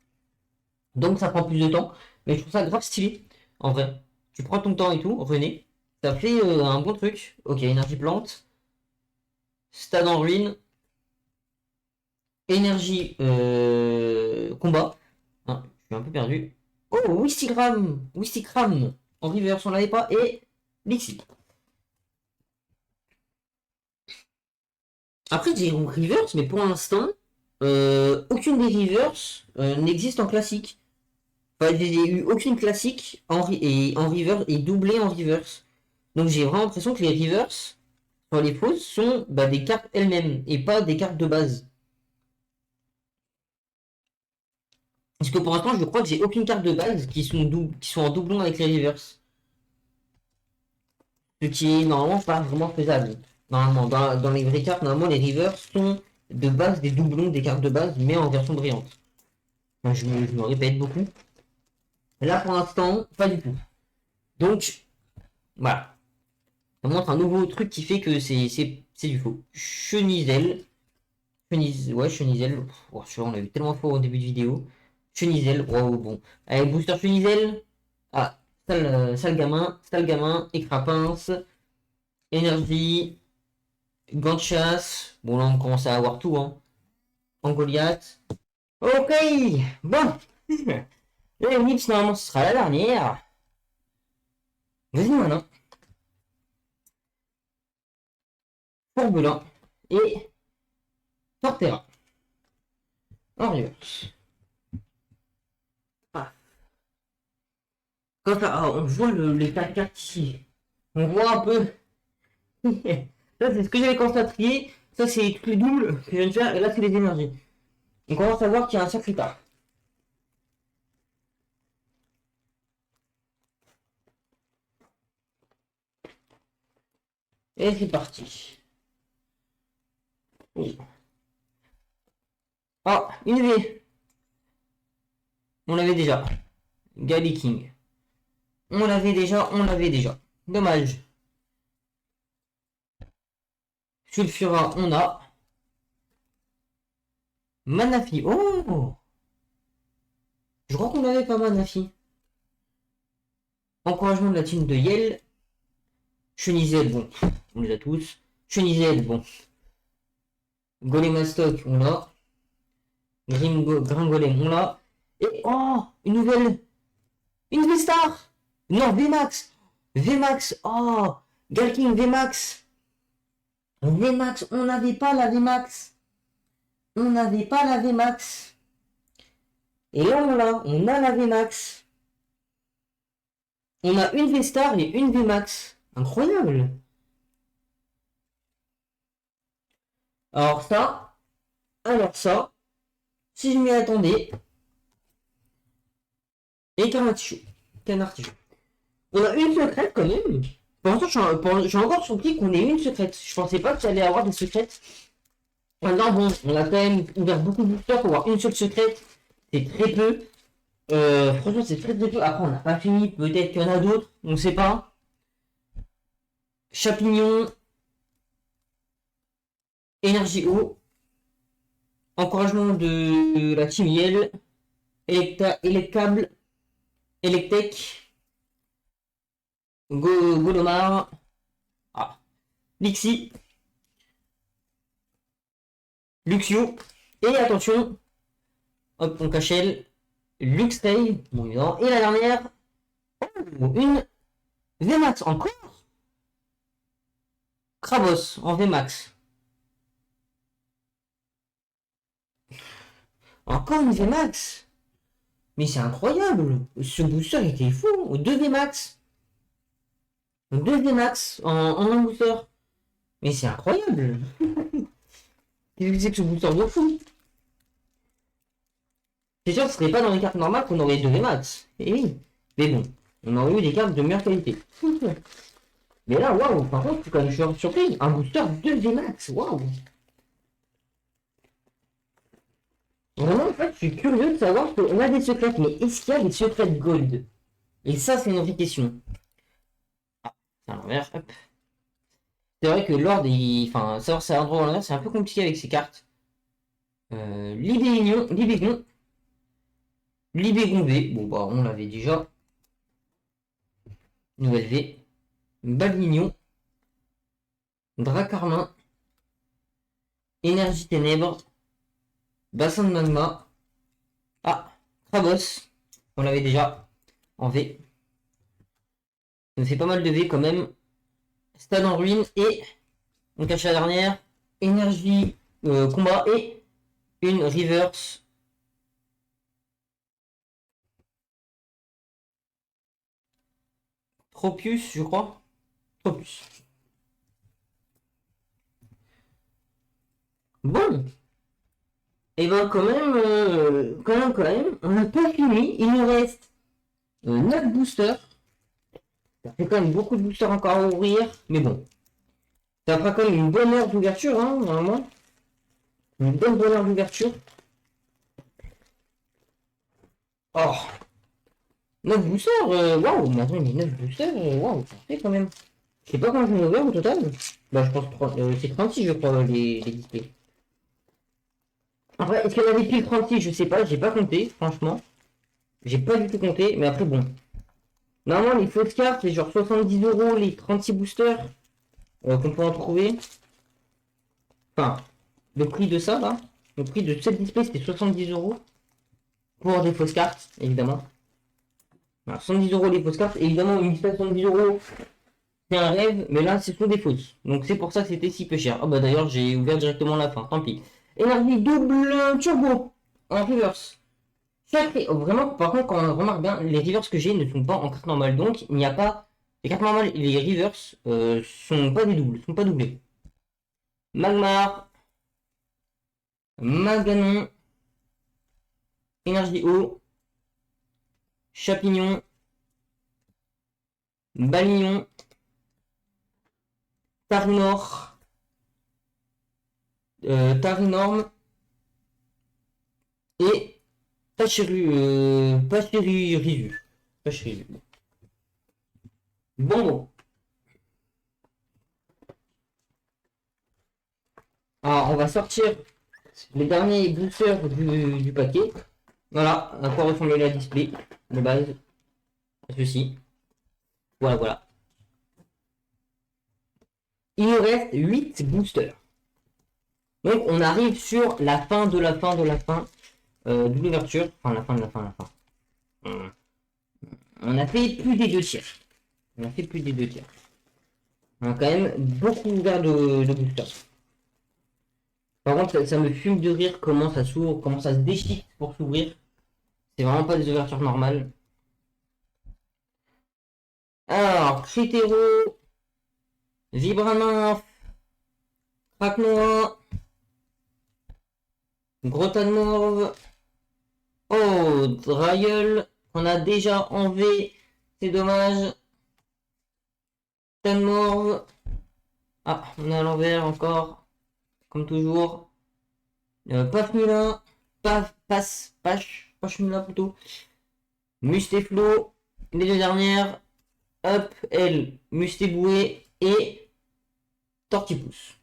Donc, ça prend plus de temps. Mais je trouve ça grave stylé. En vrai. Tu prends ton temps et tout. Revenez. Ça fait un bon truc. Ok, énergie plante. Stade en ruine. Énergie combat. Ah, je suis un peu perdu. Oh, Wistigram. Wistikram. En reverse, on l'avait pas. Et Lixi. Après, j'ai une reverse, mais pour l'instant, aucune des reverse n'existe en classique. Enfin, j'ai eu aucune classique en reverse et doublée en reverse. Donc j'ai vraiment l'impression que les reverse sur les fausses sont bah, des cartes elles-mêmes et pas des cartes de base. Parce que pour l'instant, je crois que j'ai aucune carte de base qui sont en doublon avec les reverse. Ce qui est normalement pas vraiment faisable. Normalement, dans les vraies cartes, normalement, les reverse sont de base des doublons des cartes de base, mais en version brillante. Enfin, je me répète beaucoup. Là, pour l'instant, pas du tout. Donc, voilà. Ça montre un nouveau truc qui fait que c'est du faux. Chenizel. Ouais, Chenizel. Oh, on l'a vu tellement fort au début de vidéo. Chenizel. Wow, bon. Allez, booster Chenizel. Ah, sale gamin. Écrapince. Énergie. Gant de chasse. Bon, là, on commence à avoir tout, hein. Angoliath. Ok. Bon. Le Onyx, normalement, ce sera la dernière. Vas-y, maintenant. Courbelin. Et Torterra. En reverse. Ah. Quand on voit les 4 cartes ici. On voit un peu. Ça, c'est ce que j'avais constaté. Ça, c'est toutes les doubles que je viens de faire. Et là, c'est les énergies. On commence à voir qu'il y a un sacré tas. Et c'est parti. Oui. Ah, une V. On l'avait déjà. Gali King. On l'avait déjà. Dommage. Sulfura, on a. Manafi. Oh! Je crois qu'on l'avait pas Manafi. Encouragement de la team de Yale. Chenizel, bon. On les a tous. Chenizel, bon. Golemastoc, on l'a. Gringolem, on l'a. Et oh! Une nouvelle. Une V-Star! Non, VMAX! VMAX! Oh! Galking VMAX! VMAX, on n'avait pas la VMAX! On n'avait pas la VMAX! Et là, on a la VMAX! On a une V-Star et une VMAX! Incroyable. Alors ça, si je m'y attendais, et canard tichou. On a une secrète quand même. Pour l'instant, je suis encore surpris qu'on ait une secrète. Je pensais pas qu'il allait avoir des secrètes. Maintenant, bon, on a quand même ouvert beaucoup de boosters pour avoir une seule secrète. C'est très peu. Franchement, c'est très très peu. Après, on n'a pas fini. Peut-être qu'il y en a d'autres. On ne sait pas. Champignon. Énergie eau. Encouragement de la team Yell. Electable. Electech. Golomar. Ah. Lixi. Luxio. Et attention. Hop, on cachelle. Luxray. Bon, évidemment. Et la dernière. Oh, une VMAX encore. Krabos en VMAX. Encore une VMAX. Mais c'est incroyable. Ce booster était fou. 2 VMAX. 2 VMAX en un booster. Mais c'est incroyable. Qu'est-ce que c'est que ce booster de fou? C'est sûr que ce serait pas dans les cartes normales qu'on aurait 2 VMAX. Et oui. Mais bon, on aurait eu des cartes de meilleure qualité. Mais là, waouh, par contre, quand même, je suis surpris. Un booster 2 VMAX, waouh. Vraiment, en fait, je suis curieux de savoir qu'on a des secrètes, mais est-ce qu'il y a des secrètes gold? Et ça, c'est une vraie question. Ah, c'est à l'envers, hop. C'est vrai que Lord, enfin, savoir c'est à l'endroit ou à l'envers, c'est un peu compliqué avec ces cartes. Libégon. Libégon B. Bon, bah, on l'avait déjà. Nouvelle V. Balignon. Dracarmin. Énergie ténèbres. Bassin de magma. Ah, Krabos. On l'avait déjà en V. Ça me fait pas mal de V quand même. Stade en ruine et on cache la dernière. Énergie combat et une reverse. Tropius, je crois. Tropius. Bon. Et ben quand même, on n'a pas fini. Il nous reste 9 boosters. Ça fait quand même beaucoup de boosters encore à ouvrir. Mais bon. Ça fera quand même une bonne heure d'ouverture, hein, normalement. Une bonne heure d'ouverture. Oh. 9 boosters, waouh, maintenant il y a 9 boosters, waouh, ça fait quand même. Je sais pas quand j'en ai ouvert au total. Bah, je pense que c'est 36, je crois, les displays. Après, est-ce qu'il y en avait pile 36? Je sais pas, j'ai pas compté, franchement. J'ai pas du tout compté, mais après, bon. Normalement, les fausses cartes, c'est genre 70 € les 36 boosters qu'on peut en trouver. Enfin, le prix de ça, là. Le prix de cette display, c'était 70 € pour des fausses cartes, évidemment. Alors, 70 € les fausses cartes, évidemment, une display 70 €. C'est un rêve, mais là, ce sont des fausses. Donc, c'est pour ça que c'était si peu cher. Oh, bah d'ailleurs, j'ai ouvert directement la fin, tant pis. Énergie double turbo en reverse. Oh, vraiment, par contre, quand on remarque bien, les reverse que j'ai ne sont pas en carte normale. Donc, il n'y a pas. Les cartes normales et les reverse sont pas des doubles, sont pas doublés. Magmar. Maganon. Énergie eau. Chapignon. Balignon. Tarinor. Tarinorme. Et Pachirisu. Pachirisu. Bon. Alors, on va sortir les derniers boosters du paquet. Voilà, à quoi ressemble la display de base. Ceci. Voilà. Il nous reste 8 boosters. Donc, on arrive sur la fin de la fin de l'ouverture. Enfin, la fin de la fin. On a fait plus des 2 tiers. On a quand même beaucoup ouvert de boosters. Par contre, ça me fume de rire comment ça s'ouvre, comment ça se déchique pour s'ouvrir. C'est vraiment pas des ouvertures normales. Alors, Critero, Vibramorph. Craquenois. Grotanmorve. Oh, Draeul. On a déjà enlevé. C'est dommage. Tanmorve. Ah, on est à l'envers encore. Comme toujours. Pafmula. Pachmula plutôt. Mustéflo. Les deux dernières. Hop, elle. Mustéboué. Et Tortipousse.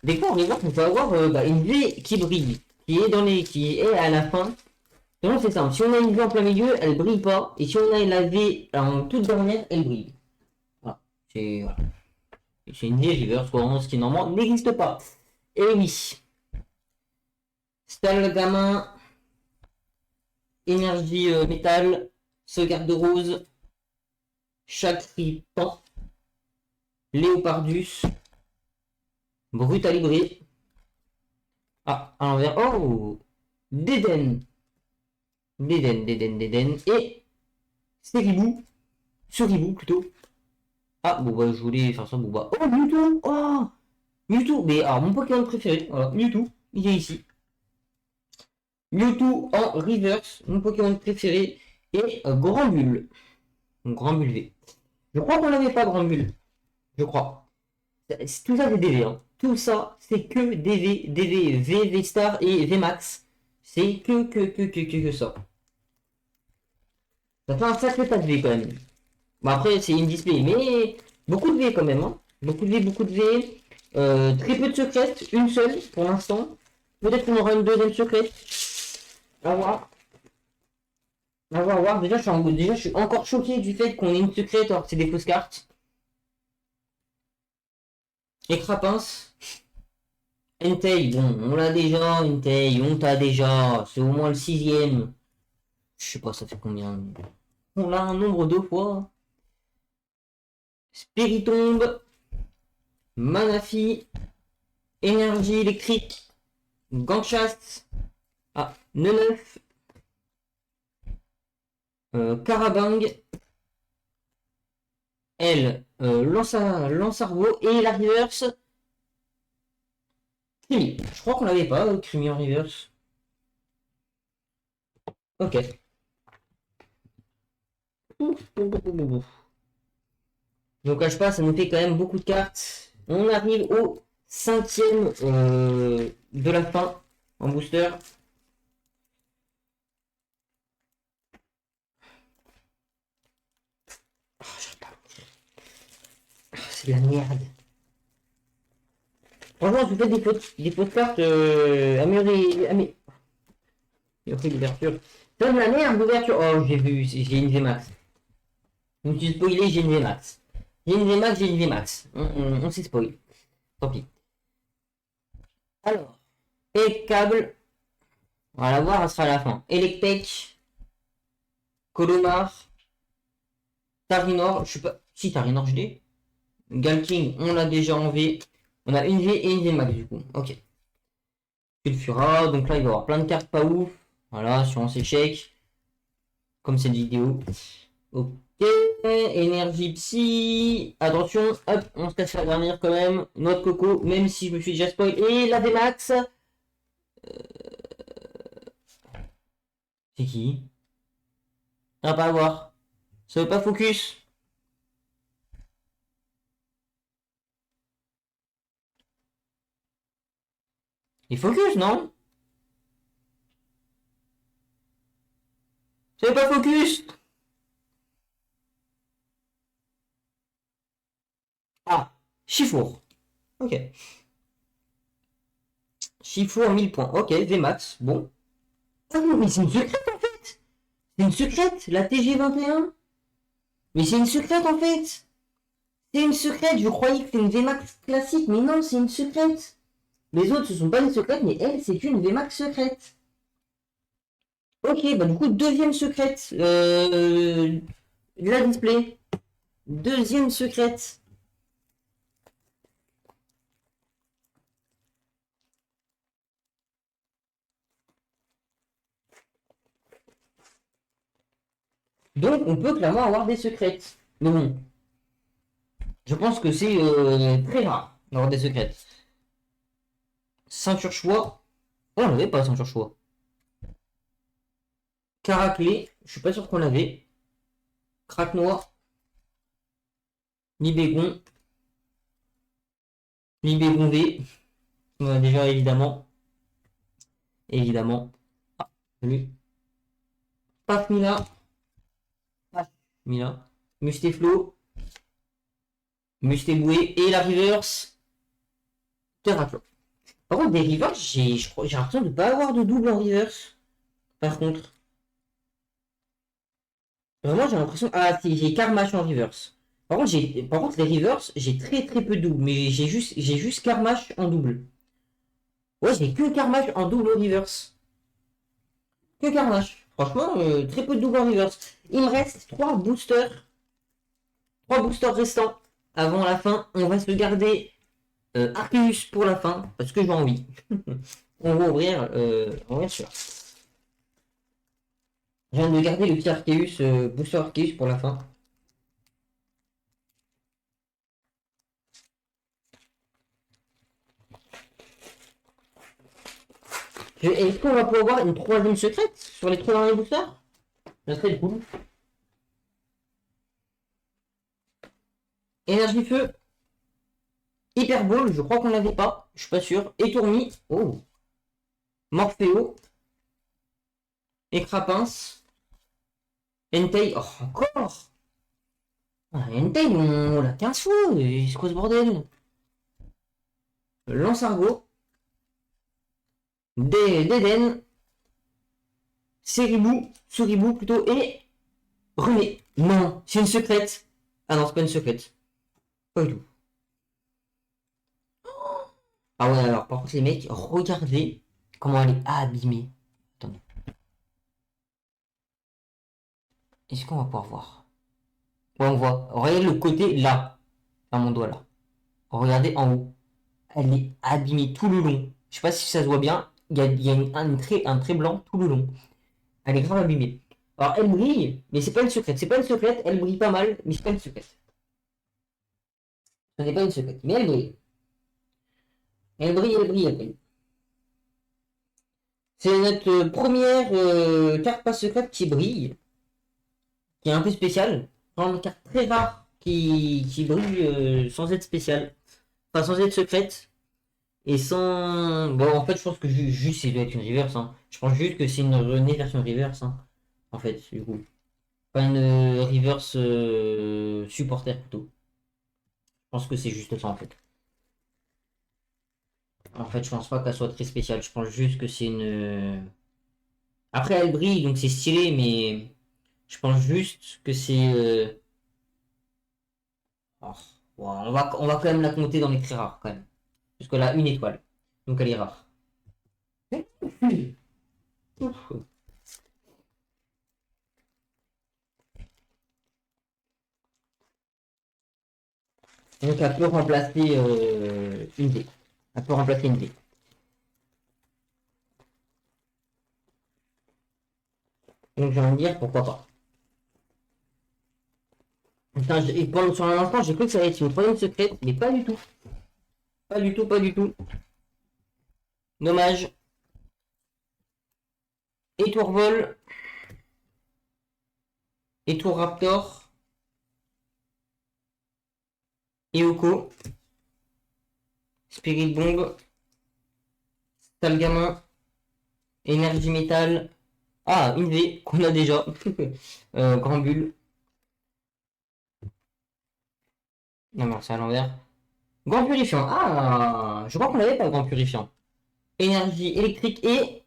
Des fois, on regarde, on peut avoir une V qui brille, qui est à la fin. Donc c'est simple. Si on a une V en plein milieu, elle brille pas. Et si on a la V en toute dernière, elle brille. Voilà. C'est une V reverse, ce qui normalement n'existe pas. Et oui. Stalgamin. Énergie métal. Sauvegarde rose. Chacripan. Léopardus. Brutalibré. Ah, à l'envers. Oh! Déden. Déden. Et Seribou. Suribou plutôt. Ah, bon bah je voulais faire ça, bon bah. Oh, Mewtwo! Oh! Mewtwo! Mais alors mon Pokémon préféré, voilà, Mewtwo, il est ici. Mewtwo en reverse, mon Pokémon préféré. Et Granbull. Granbull V. Je crois qu'on l'avait pas, Granbull. Je crois. Tout ça c'est DV, hein. Tout ça c'est que DV, DV, V, V Star et V Max. C'est que ça. Ça fait un sacré tas de V quand même. Bon après c'est une display, mais beaucoup de V quand même, hein. Beaucoup de V. Très peu de secrets, une seule pour l'instant. Peut-être qu'on aura une deuxième secrète. À voir. À voir. Déjà je suis encore choqué du fait qu'on ait une secrète alors que c'est des fausses cartes. Et Crapince. Entei, bon, on l'a déjà, Entei, on t'a déjà. C'est au moins le sixième. Je sais pas, ça fait combien. On l'a un nombre de fois. Spiritombe. Manafi. Énergie électrique. Gant de chasse. Ah, Neneuf. Carabang. Elle, Lance-Argot. Et la reverse. Crimi. Je crois qu'on l'avait pas, Crimi en reverse. Ok. Je ne cache pas, ça nous fait quand même beaucoup de cartes. On arrive au cinquième de la fin en booster. C'est de la merde. Franchement, je fais des fausses cartes améliorer l'ouverture. C'est de la merde d'ouverture. Oh, j'ai vu, j'ai une VMAX. Je me suis spoilé, j'ai une VMAX. J'ai une VMAX. On s'est spoil. Tant pis. Alors, et câble. On va la voir, elle sera à la fin. Electek, Colomar, Tarinor, je sais pas. Si Tarinor, je l'ai. Galking, on l'a déjà en V. On a une V et une V max du coup. Ok. Sulfura, donc là il va y avoir plein de cartes pas ouf. Voilà, assurance échec. Comme cette vidéo. Ok. Énergie psy. Attention, hop, on se laisse faire dernière quand même. Noix de coco, même si je me suis déjà spoil. Et la V max. C'est qui? On va pas à voir. Ça veut pas focus. Il focus, non? Ça veut pas focus. Ah, Chifour. Ok. Chifour 1000 points. Ok, VMAX. Bon. Ah non, mais c'est une secrète en fait. C'est une secrète, la TG21. Mais c'est une secrète en fait. C'est une secrète. Je croyais que c'était une VMAX classique, mais non, c'est une secrète. Les autres, ce sont pas des secrètes, mais elle, c'est une VMAX secrète. Ok, bah du coup, deuxième secrète. La display. Deuxième secrète. Donc, on peut clairement avoir des secrètes. Mais bon. Je pense que c'est très rare d'avoir des secrètes. Ceinture choix. Oh, on n'avait pas ceinture choix. Caraclé, je suis pas sûr qu'on l'avait. Crack noir. Libégon. Libégon V. Déjà, évidemment. Évidemment. Ah, salut. Paf Mila. Paf Mila. Mustéflo. Mustéboué. Et la reverse. Terraclo. Par contre, des reverse, j'ai l'impression de ne pas avoir de double en reverse. Par contre. Vraiment, j'ai l'impression. Ah, si, j'ai Carmash en reverse. Par contre, les reverse, j'ai très très peu de double. Mais j'ai juste Carmash en double. Ouais, j'ai que Carmash en double au reverse. Que Carmash. Franchement, très peu de double en reverse. Il me reste 3 boosters. 3 boosters restants avant la fin. On va se garder Arceus pour la fin. Parce que j'ai envie. On va ouvrir. On va ouvrir celui-là. Je viens de garder le petit Arceus, booster Arceus pour la fin. Est-ce qu'on va pouvoir avoir une troisième secrète sur les 3 derniers boosters? Ça serait cool. Énergie feu. Hyper Ball, je crois qu'on l'avait pas. Je suis pas sûr. Étourmi. Oh. Morpheo. Écrapince. Entei. Oh, encore. Ah, Entei, on l'a 15 fois. C'est quoi ce bordel? Lance-argot. Déden. Suribou plutôt. Et René. Non, c'est une secrète. Ah non, c'est pas une secrète. Pas du tout. Ah ouais, alors par contre, les mecs, regardez comment elle est abîmée. Attendez. Est-ce qu'on va pouvoir voir? Ouais, on voit. Regardez le côté là. À mon doigt là. Regardez en haut. Elle est abîmée tout le long. Je sais pas si ça se voit bien. Il y a un trait blanc tout le long. Elle est grave abîmée. Alors elle brille, mais c'est pas une secrète. C'est pas une secrète, elle brille pas mal, mais c'est pas une secrète. Ce n'est pas une secrète, mais elle brille. Elle brille, elle brille, elle brille. C'est notre première carte pas secrète qui brille, qui est un peu spéciale. Une carte très rare qui brille sans être spéciale. Enfin, sans être secrète. Et sans. Bon, en fait, je pense que juste, c'est doit être une reverse. Hein. Je pense juste que c'est une René version reverse. Hein. En fait, du coup. Pas une reverse supporter plutôt. Je pense que c'est juste ça en fait. En fait, je pense pas qu'elle soit très spéciale. Je pense juste que c'est une. Après, elle brille, donc c'est stylé, mais je pense juste que c'est. Oh, ouais, on va quand même la compter dans les très rares quand même. Parce qu'elle a une étoile. Donc elle est rare. Ouf. Donc elle peut remplacer une D. Elle peut remplacer une D. Donc j'ai envie de dire pourquoi pas. Putain, et pendant sur un instant, j'ai cru que ça allait être une troisième secrète, mais pas du tout. Pas du tout, pas du tout. Dommage. Et Tourvol. Et Tour Raptor. Et Oko. Spirit Bomb. Talgamin. Énergie Métal. Ah, une V qu'on a déjà. Grand Bulle. Non, non, c'est à l'envers. Grand Purifiant. Ah, je crois qu'on l'avait pas, Grand Purifiant. Énergie électrique et.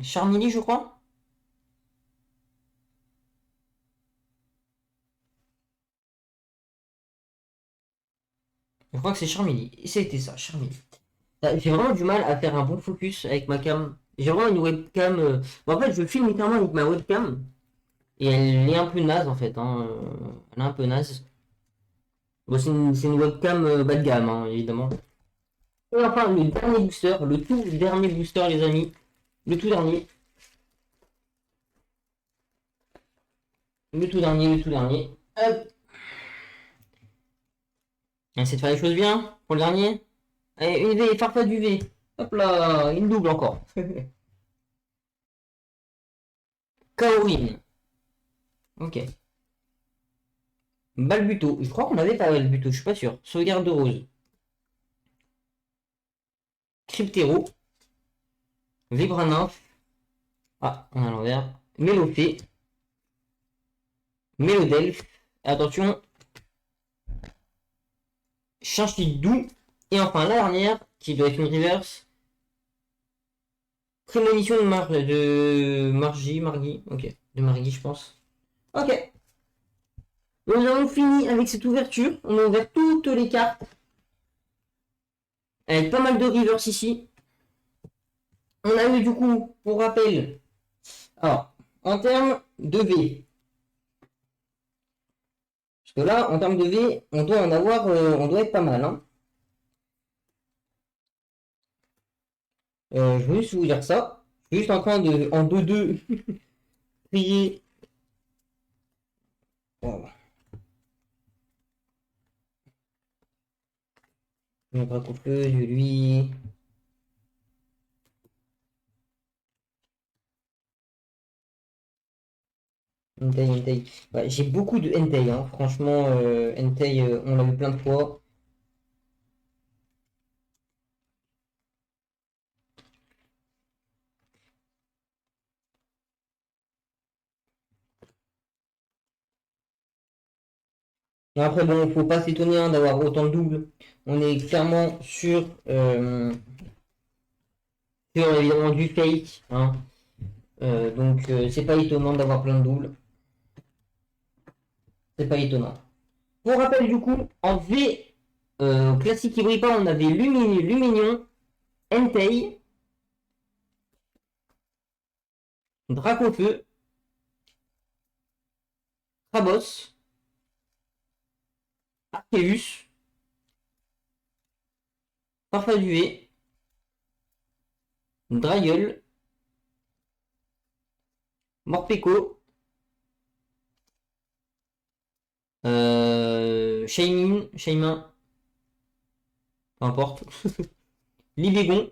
Charmilly, je crois. Je crois que c'est Charmilly. Et c'était ça, Charmilly. J'ai vraiment du mal à faire un bon focus avec ma cam. J'ai vraiment une webcam. Bon, en fait, je filme littéralement avec ma webcam. Et elle est un peu naze en fait. Hein. Elle est un peu naze. Bon, c'est une webcam bas de gamme, hein, évidemment. Et enfin, le dernier booster, le tout dernier booster, les amis. Le tout dernier. Le tout dernier, le tout dernier. Hop. Essaye de faire les choses bien pour le dernier. Allez, une V, farfa du V. Hop là, une double encore. Kaorin. Ok. Balbuto. Je crois qu'on avait pas Balbuto, je suis pas sûr. Sauvegarde de rose. Cryptero. Vibrannymph. Ah, on a l'envers. Mélopée. Mélodelphe. Attention. Chinchidou. Et enfin la dernière, qui doit être une reverse. Prémonition de Margie. Ok. De Margie, je pense. Ok. Nous avons fini avec cette ouverture. On a ouvert toutes les cartes. Avec pas mal de reverse ici. On a eu du coup, pour rappel, alors, en termes de V. Parce que là, en termes de V, on doit en avoir, on doit être pas mal. Hein. Je veux juste vous dire ça. Je suis juste en train de, en 2-2, trier. Bon. Le Dracofeu, lui. Entei. Ouais, j'ai beaucoup de Entei, hein. Franchement, Entei, on l'a vu plein de fois. Après, bon, faut pas s'étonner hein, d'avoir autant de doubles. On est clairement sur évidemment du fake. Hein. Donc, c'est pas étonnant d'avoir plein de doubles. C'est pas étonnant. Pour rappel, du coup, en V classique qui brille pas, on avait Luminion, Entei, Dracofeu, Krabos, Arceus, Farfaduet, Drayeul, Morpeko, Shaymin, peu importe, Libégon,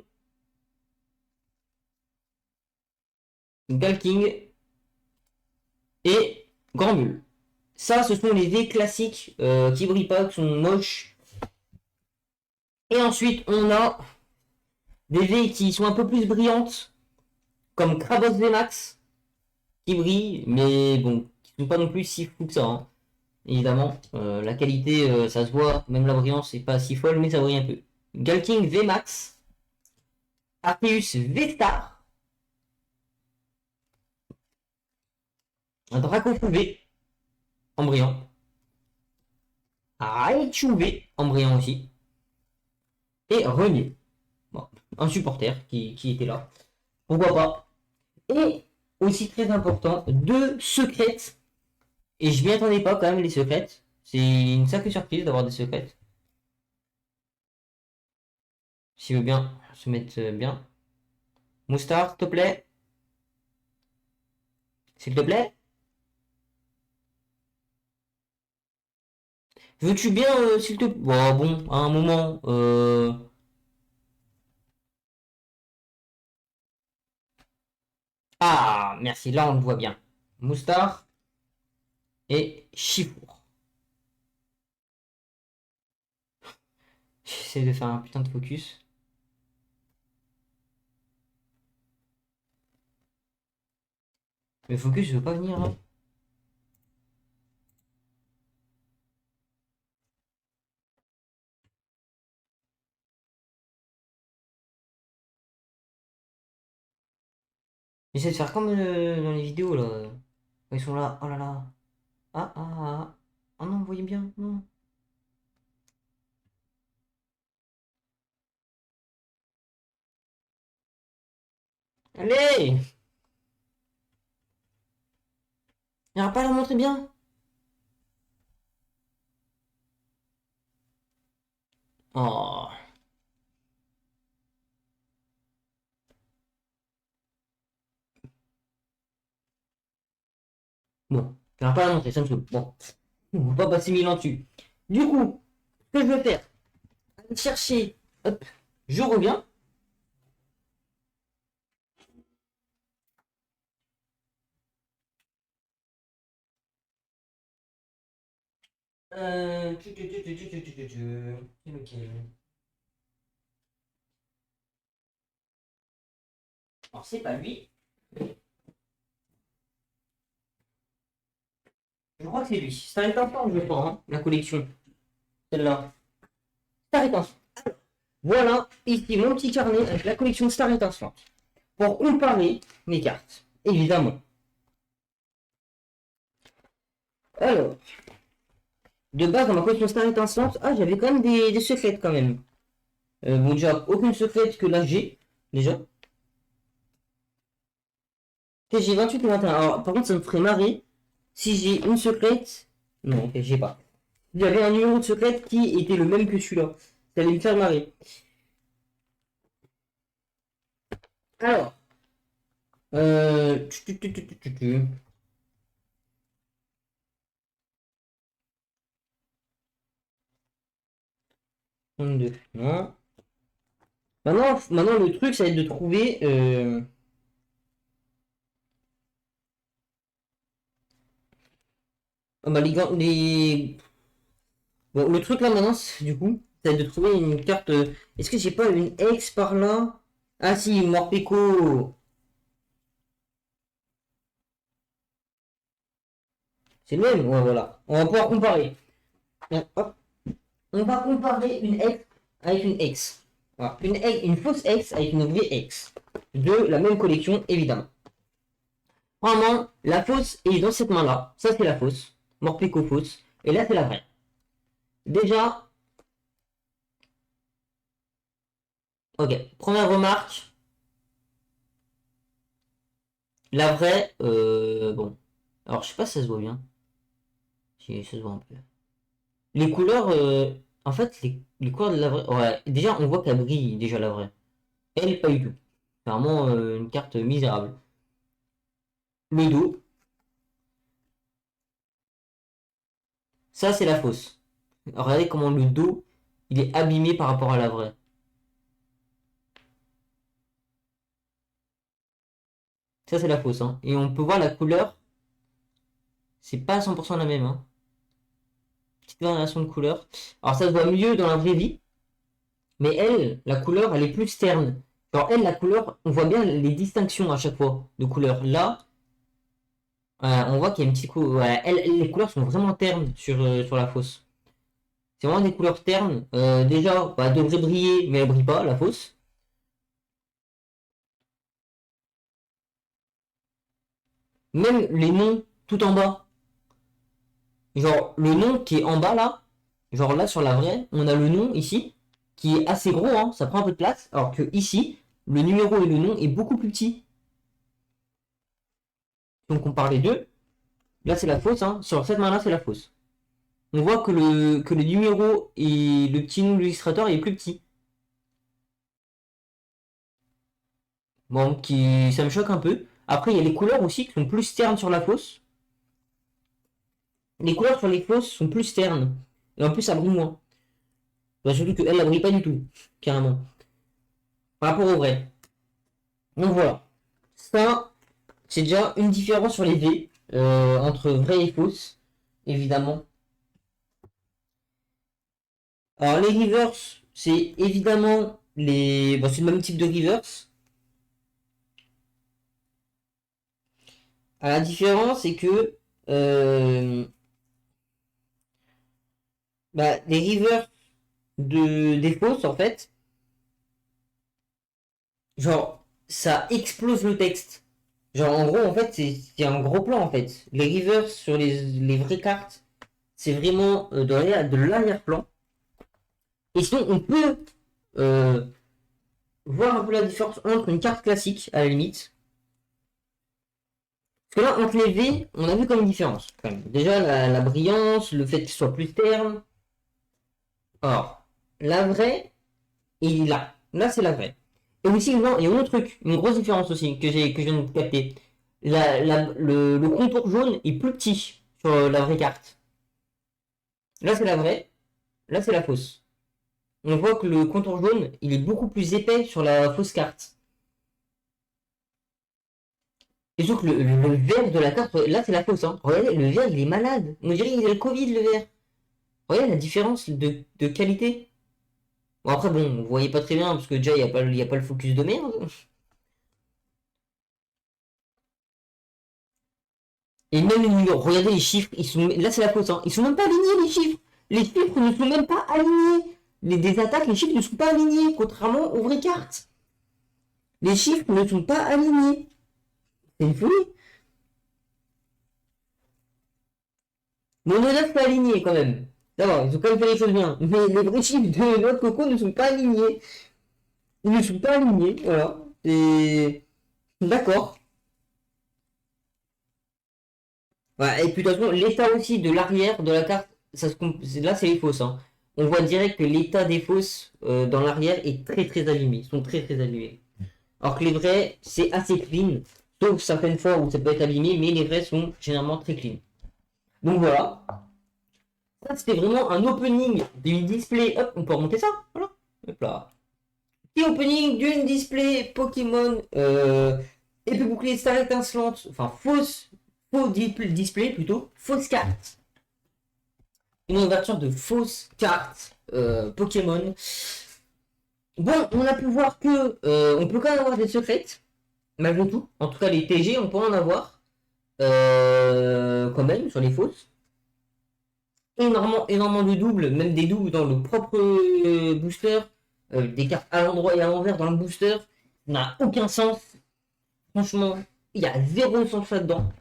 Galking et Grandbull. Ça, ce sont les V classiques qui brillent pas, qui sont moches. Et ensuite, on a des V qui sont un peu plus brillantes, comme Krabos VMAX, qui brillent, mais bon, qui sont pas non plus si fous que ça. Hein. Évidemment, la qualité, ça se voit, même la brillance n'est pas si folle, mais ça brille un peu. Galking VMAX, Arceus V-Star, un Dracofeu V, en brillant, Raichu V, en brillant aussi, et René, bon, un supporter qui était là. Pourquoi pas. Et aussi très important, deux secrètes. Et je m'y attendais pas quand même les secrètes. C'est une sacrée surprise d'avoir des secrètes. S'il veut bien se mettre bien. Moustar, s'il te plaît. S'il te plaît. Veux-tu bien, s'il te plaît. Bon, à un moment. Ah, merci, là on le voit bien. Moustar et Chifour. J'essaie de faire un putain de focus. Mais focus, je veux pas venir là. J'essaie de faire comme dans les vidéos là. Ils sont là, oh là là. Ah. Oh non, vous voyez bien, non. Allez! Il n'y aura pas à la montrer bien. Oh. Bon. Je vais pas la montrer, ça me saoule. Bon, on va pas passer 1000 ans dessus. Du coup, ce que je vais faire, aller chercher, hop, je reviens. C'est lequel? Alors, c'est pas lui. Je crois que c'est lui. Star Étincelante, je crois, hein, la collection. Celle-là. Star Étincelante. Voilà, ici mon petit carnet avec la collection Star Étincelante. Pour comparer mes cartes, évidemment. Alors, de base, dans ma collection Star Étincelante, ah, j'avais quand même des secrètes quand même. Bon, déjà, aucune secrète que là j'ai, déjà. Ok, j'ai 28 et 21. Alors, par contre, ça me ferait marrer si j'ai une secrète. Non, ok, j'ai pas. Il y avait un numéro de secrète qui était le même que celui-là. Ça allait me faire marrer. Alors, euh... 32. Non. Maintenant, le truc, ça va être de trouver. Ah bah, Bon, le truc là maintenant, du coup, ça va être de trouver une carte. Est-ce que j'ai pas une X par là? Ah si, Morpeko. C'est le même, ouais, voilà. On va pouvoir comparer. Hop. On va comparer une X avec une X. Voilà. Une fausse X avec une vraie X. De la même collection, évidemment. Vraiment, la fausse est dans cette main-là. Ça, c'est la fausse. Morpeko fausse. Et là, c'est la vraie. Déjà, ok. Première remarque. La vraie, bon. Alors, je sais pas si ça se voit bien. Si, ça se voit un peu. Les couleurs, en fait, les couleurs de la vraie. Ouais, déjà, on voit qu'elle brille, déjà la vraie. Elle, pas du tout. C'est vraiment une carte misérable. Le dos, ça, c'est la fausse. Alors, regardez comment le dos, il est abîmé par rapport à la vraie. Ça, c'est la fausse, hein. Et on peut voir la couleur, c'est pas à 100% la même, hein. Petite variation de couleur. Alors, ça se voit mieux dans la vraie vie. Mais elle, la couleur, elle est plus terne. Genre, elle, la couleur, on voit bien les distinctions à chaque fois de couleur. Là, on voit qu'il y a une petite couleur. Ouais, les couleurs sont vraiment ternes sur la fausse. C'est vraiment des couleurs ternes. Déjà, bah, elle devrait briller, mais elle brille pas, la fausse. Même les noms tout en bas. Genre, le nom qui est en bas là, genre là sur la vraie, on a le nom ici, qui est assez gros, hein, ça prend un peu de place. Alors que ici, le numéro et le nom est beaucoup plus petit. Si on compare les deux, là c'est la fausse, hein. Sur cette main-là, c'est la fausse. On voit que le numéro et le petit nom de l'illustrateur est plus petit. Bon, ça me choque un peu. Après, il y a les couleurs aussi qui sont plus ternes sur la fausse. Les couleurs sur les fausses sont plus ternes. Et en plus, ça brille moins. Bah, surtout qu'elle, elle brille pas du tout, carrément. Par rapport au vrai. Donc voilà. Ça, c'est déjà une différence sur les V entre vrai et fausse, évidemment. Alors les reverse, c'est évidemment bon, c'est le même type de reverse. La différence, c'est que bah, les reverse des fausses, en fait, genre, ça explose le texte. Genre, en gros, en fait, c'est un gros plan, en fait. Les reverse sur les vraies cartes, c'est vraiment de l'arrière-plan. Et sinon, on peut euh, voir un peu la différence entre une carte classique, à la limite. Parce que là, entre les V, on a vu comme une différence. Quand même. Déjà, la brillance, le fait qu'il soit plus terne. Or, la vraie, et là. Là, c'est la vraie. Et aussi, non, il y a un autre truc, une grosse différence aussi, que je viens de capter. Le contour jaune est plus petit sur la vraie carte. Là, c'est la vraie. Là, c'est la fausse. On voit que le contour jaune, il est beaucoup plus épais sur la fausse carte. Et surtout que le vert de la carte, là, c'est la fausse. Hein. Regardez, le vert, il est malade. On dirait qu'il a le Covid, le vert. Regardez la différence de qualité. Bon, après, bon, vous voyez pas très bien, parce que déjà, il y a pas le focus de merde. Et même les numéros, regardez les chiffres, ils sont, là c'est la fausse, hein. Ils sont même pas alignés les chiffres. Les chiffres ne sont même pas alignés. Des attaques, les chiffres ne sont pas alignés, contrairement aux vraies cartes. Les chiffres ne sont pas alignés. C'est une folie. Mon Olaf est aligné quand même. D'abord, ils ont quand même fait les choses bien. Mais les vrais chiffres de notre coco ne sont pas alignés. Ils ne sont pas alignés, voilà. Et... D'accord. Voilà. Et puis de toute façon, l'état aussi de l'arrière de la carte, là c'est les fausses. Hein. On voit direct que l'état des fausses dans l'arrière est très très abîmé. Ils sont très très abîmés. Alors que les vrais, c'est assez clean. Sauf certaines fois où ça peut être abîmé, mais les vrais sont généralement très clean. Donc voilà. Ça c'était vraiment un opening d'une display. Hop, on peut remonter ça. Voilà. Hop là. Petit opening d'une display Pokémon épée bouclier star étincelante. Enfin faux display plutôt. Fausse carte. Une ouverture de fausses cartes Pokémon. Bon, on a pu voir que on peut quand même avoir des secrètes, malgré tout. En tout cas, les TG, on peut en avoir quand même sur les fausses. Énormément de doubles, même des doubles dans le propre booster, des cartes à l'endroit et à l'envers dans le booster. Ça n'a aucun sens. Franchement, il y a zéro sens là-dedans.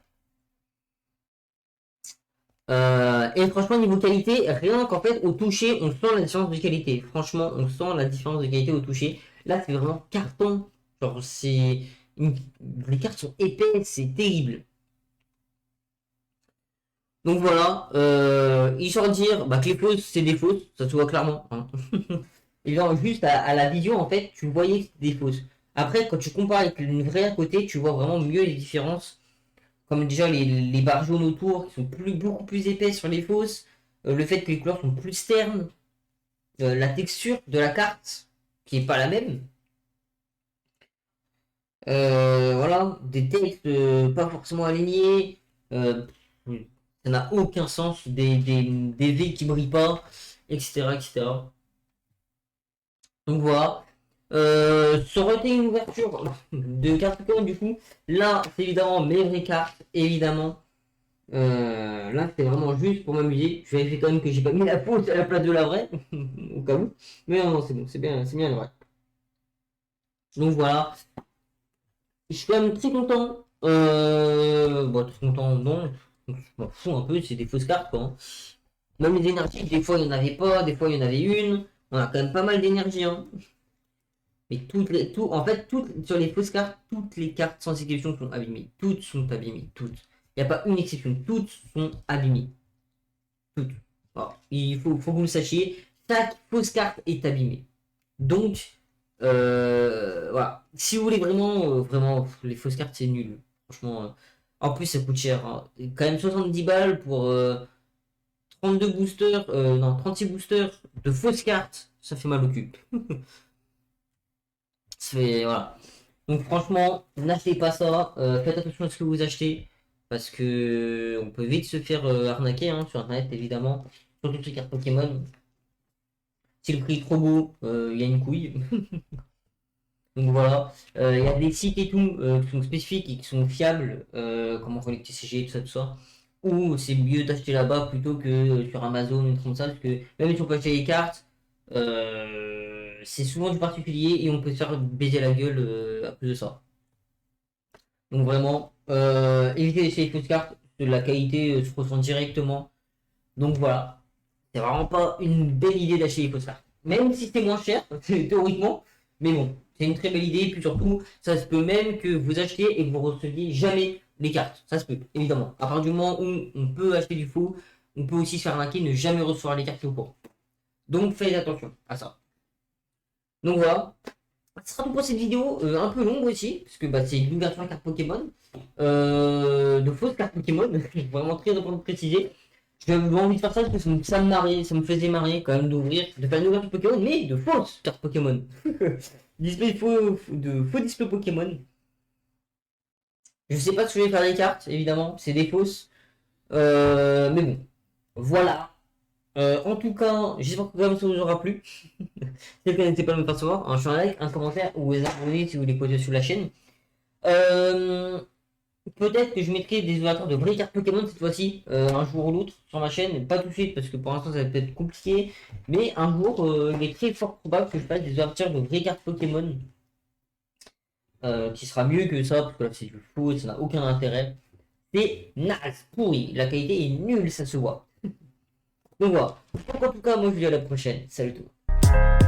Et franchement, niveau qualité, rien qu'en fait, au toucher, on sent la différence de qualité. Franchement, on sent la différence de qualité au toucher. Là, c'est vraiment carton. Genre, c'est. Les cartes sont épaisses, c'est terrible. Donc voilà, il sort dire bah, que les fausses, c'est des fausses, ça se voit clairement. Hein. Et genre, juste à la vision, en fait, tu voyais que c'était des fausses. Après, quand tu compares avec une vraie à côté, tu vois vraiment mieux les différences. Comme déjà les barres jaunes autour qui sont beaucoup plus épais sur les fausses, le fait que les couleurs sont plus ternes, la texture de la carte qui est pas la même. Voilà, des textes pas forcément alignés, ça n'a aucun sens, des V qui brillent pas, etc. etc. Donc voilà. Ça aurait été une ouverture de cartes Pokémon du coup. Là, c'est évidemment mes vraies cartes, évidemment. Là, c'était vraiment juste pour m'amuser. Je vérifie quand même que j'ai pas mis la fausse à la place de la vraie, au cas où. Mais non, non, c'est bon, c'est bien la vraie. Donc voilà. Je suis quand même très content. Bon, très content, non. Je m'en fous un peu, c'est des fausses cartes, quoi. Hein. Même les énergies, des fois il n'y en avait pas, des fois il y en avait une. On a quand même pas mal d'énergie, hein. Mais en fait, sur les fausses cartes, toutes les cartes sans exception sont abîmées. Toutes sont abîmées, toutes. Il n'y a pas une exception, toutes sont abîmées. Toutes. Alors, il faut que vous le sachiez, chaque fausse carte est abîmée. Donc, voilà. Si vous voulez vraiment, les fausses cartes, c'est nul. Franchement, en plus, ça coûte cher. Hein. Quand même 70 balles pour 32 boosters, non, 36 boosters de fausses cartes, ça fait mal au cul. Voilà. Donc franchement, n'achetez pas ça. Faites attention à ce que vous achetez. Parce que on peut vite se faire arnaquer hein, sur internet évidemment. Surtout ces cartes Pokémon. Si le prix est trop beau, il y a une couille. Donc voilà. Il y a des sites et tout qui sont spécifiques et qui sont fiables. Comment collecter CG, tout ça. Ou c'est mieux d'acheter là-bas plutôt que sur Amazon ou comme ça. Parce que même si on peut acheter les cartes, c'est souvent du particulier et on peut se faire baiser la gueule à cause de ça. Donc vraiment, évitez d'essayer les fausses cartes, la qualité se ressent directement. Donc voilà, c'est vraiment pas une belle idée d'acheter les fausses cartes. Même si c'est moins cher, théoriquement, mais bon, c'est une très belle idée. Et puis surtout, ça se peut même que vous achetiez et que vous receviez jamais les cartes. Ça se peut, évidemment. À partir du moment où on peut acheter du faux, on peut aussi se faire arnaquer, ne jamais recevoir les cartes au cours. Donc faites attention à ça. Donc voilà. Ce sera tout pour cette vidéo, un peu longue aussi, parce que bah, c'est une ouverture de cartes Pokémon, de fausses cartes Pokémon, vraiment très important de préciser. J'avais envie de faire ça parce que ça me marrait, ça me faisait marrer quand même d'ouvrir, de faire une ouverture Pokémon, mais de fausses cartes Pokémon. Display de faux display Pokémon. Je sais pas ce que je vais faire les cartes, évidemment, c'est des fausses. Mais bon, voilà. En tout cas, j'espère que ça vous aura plu. Si vous n'hésitez pas à me faire savoir, un like, un commentaire ou vous abonner si vous voulez poser sur la chaîne. Euh, Peut-être que je mettrai des ouvertures de vraies cartes Pokémon cette fois-ci, un jour ou l'autre sur ma chaîne, pas tout de suite parce que pour l'instant ça va peut-être compliqué, mais un jour il est très fort probable que je fasse des ouvertures de vraies cartes Pokémon, qui sera mieux que ça parce que là c'est du faux, ça n'a aucun intérêt. C'est naze, pourri, la qualité est nulle, ça se voit. Donc voilà. Donc en tout cas, moi je vous dis à la prochaine. Salut tout le monde.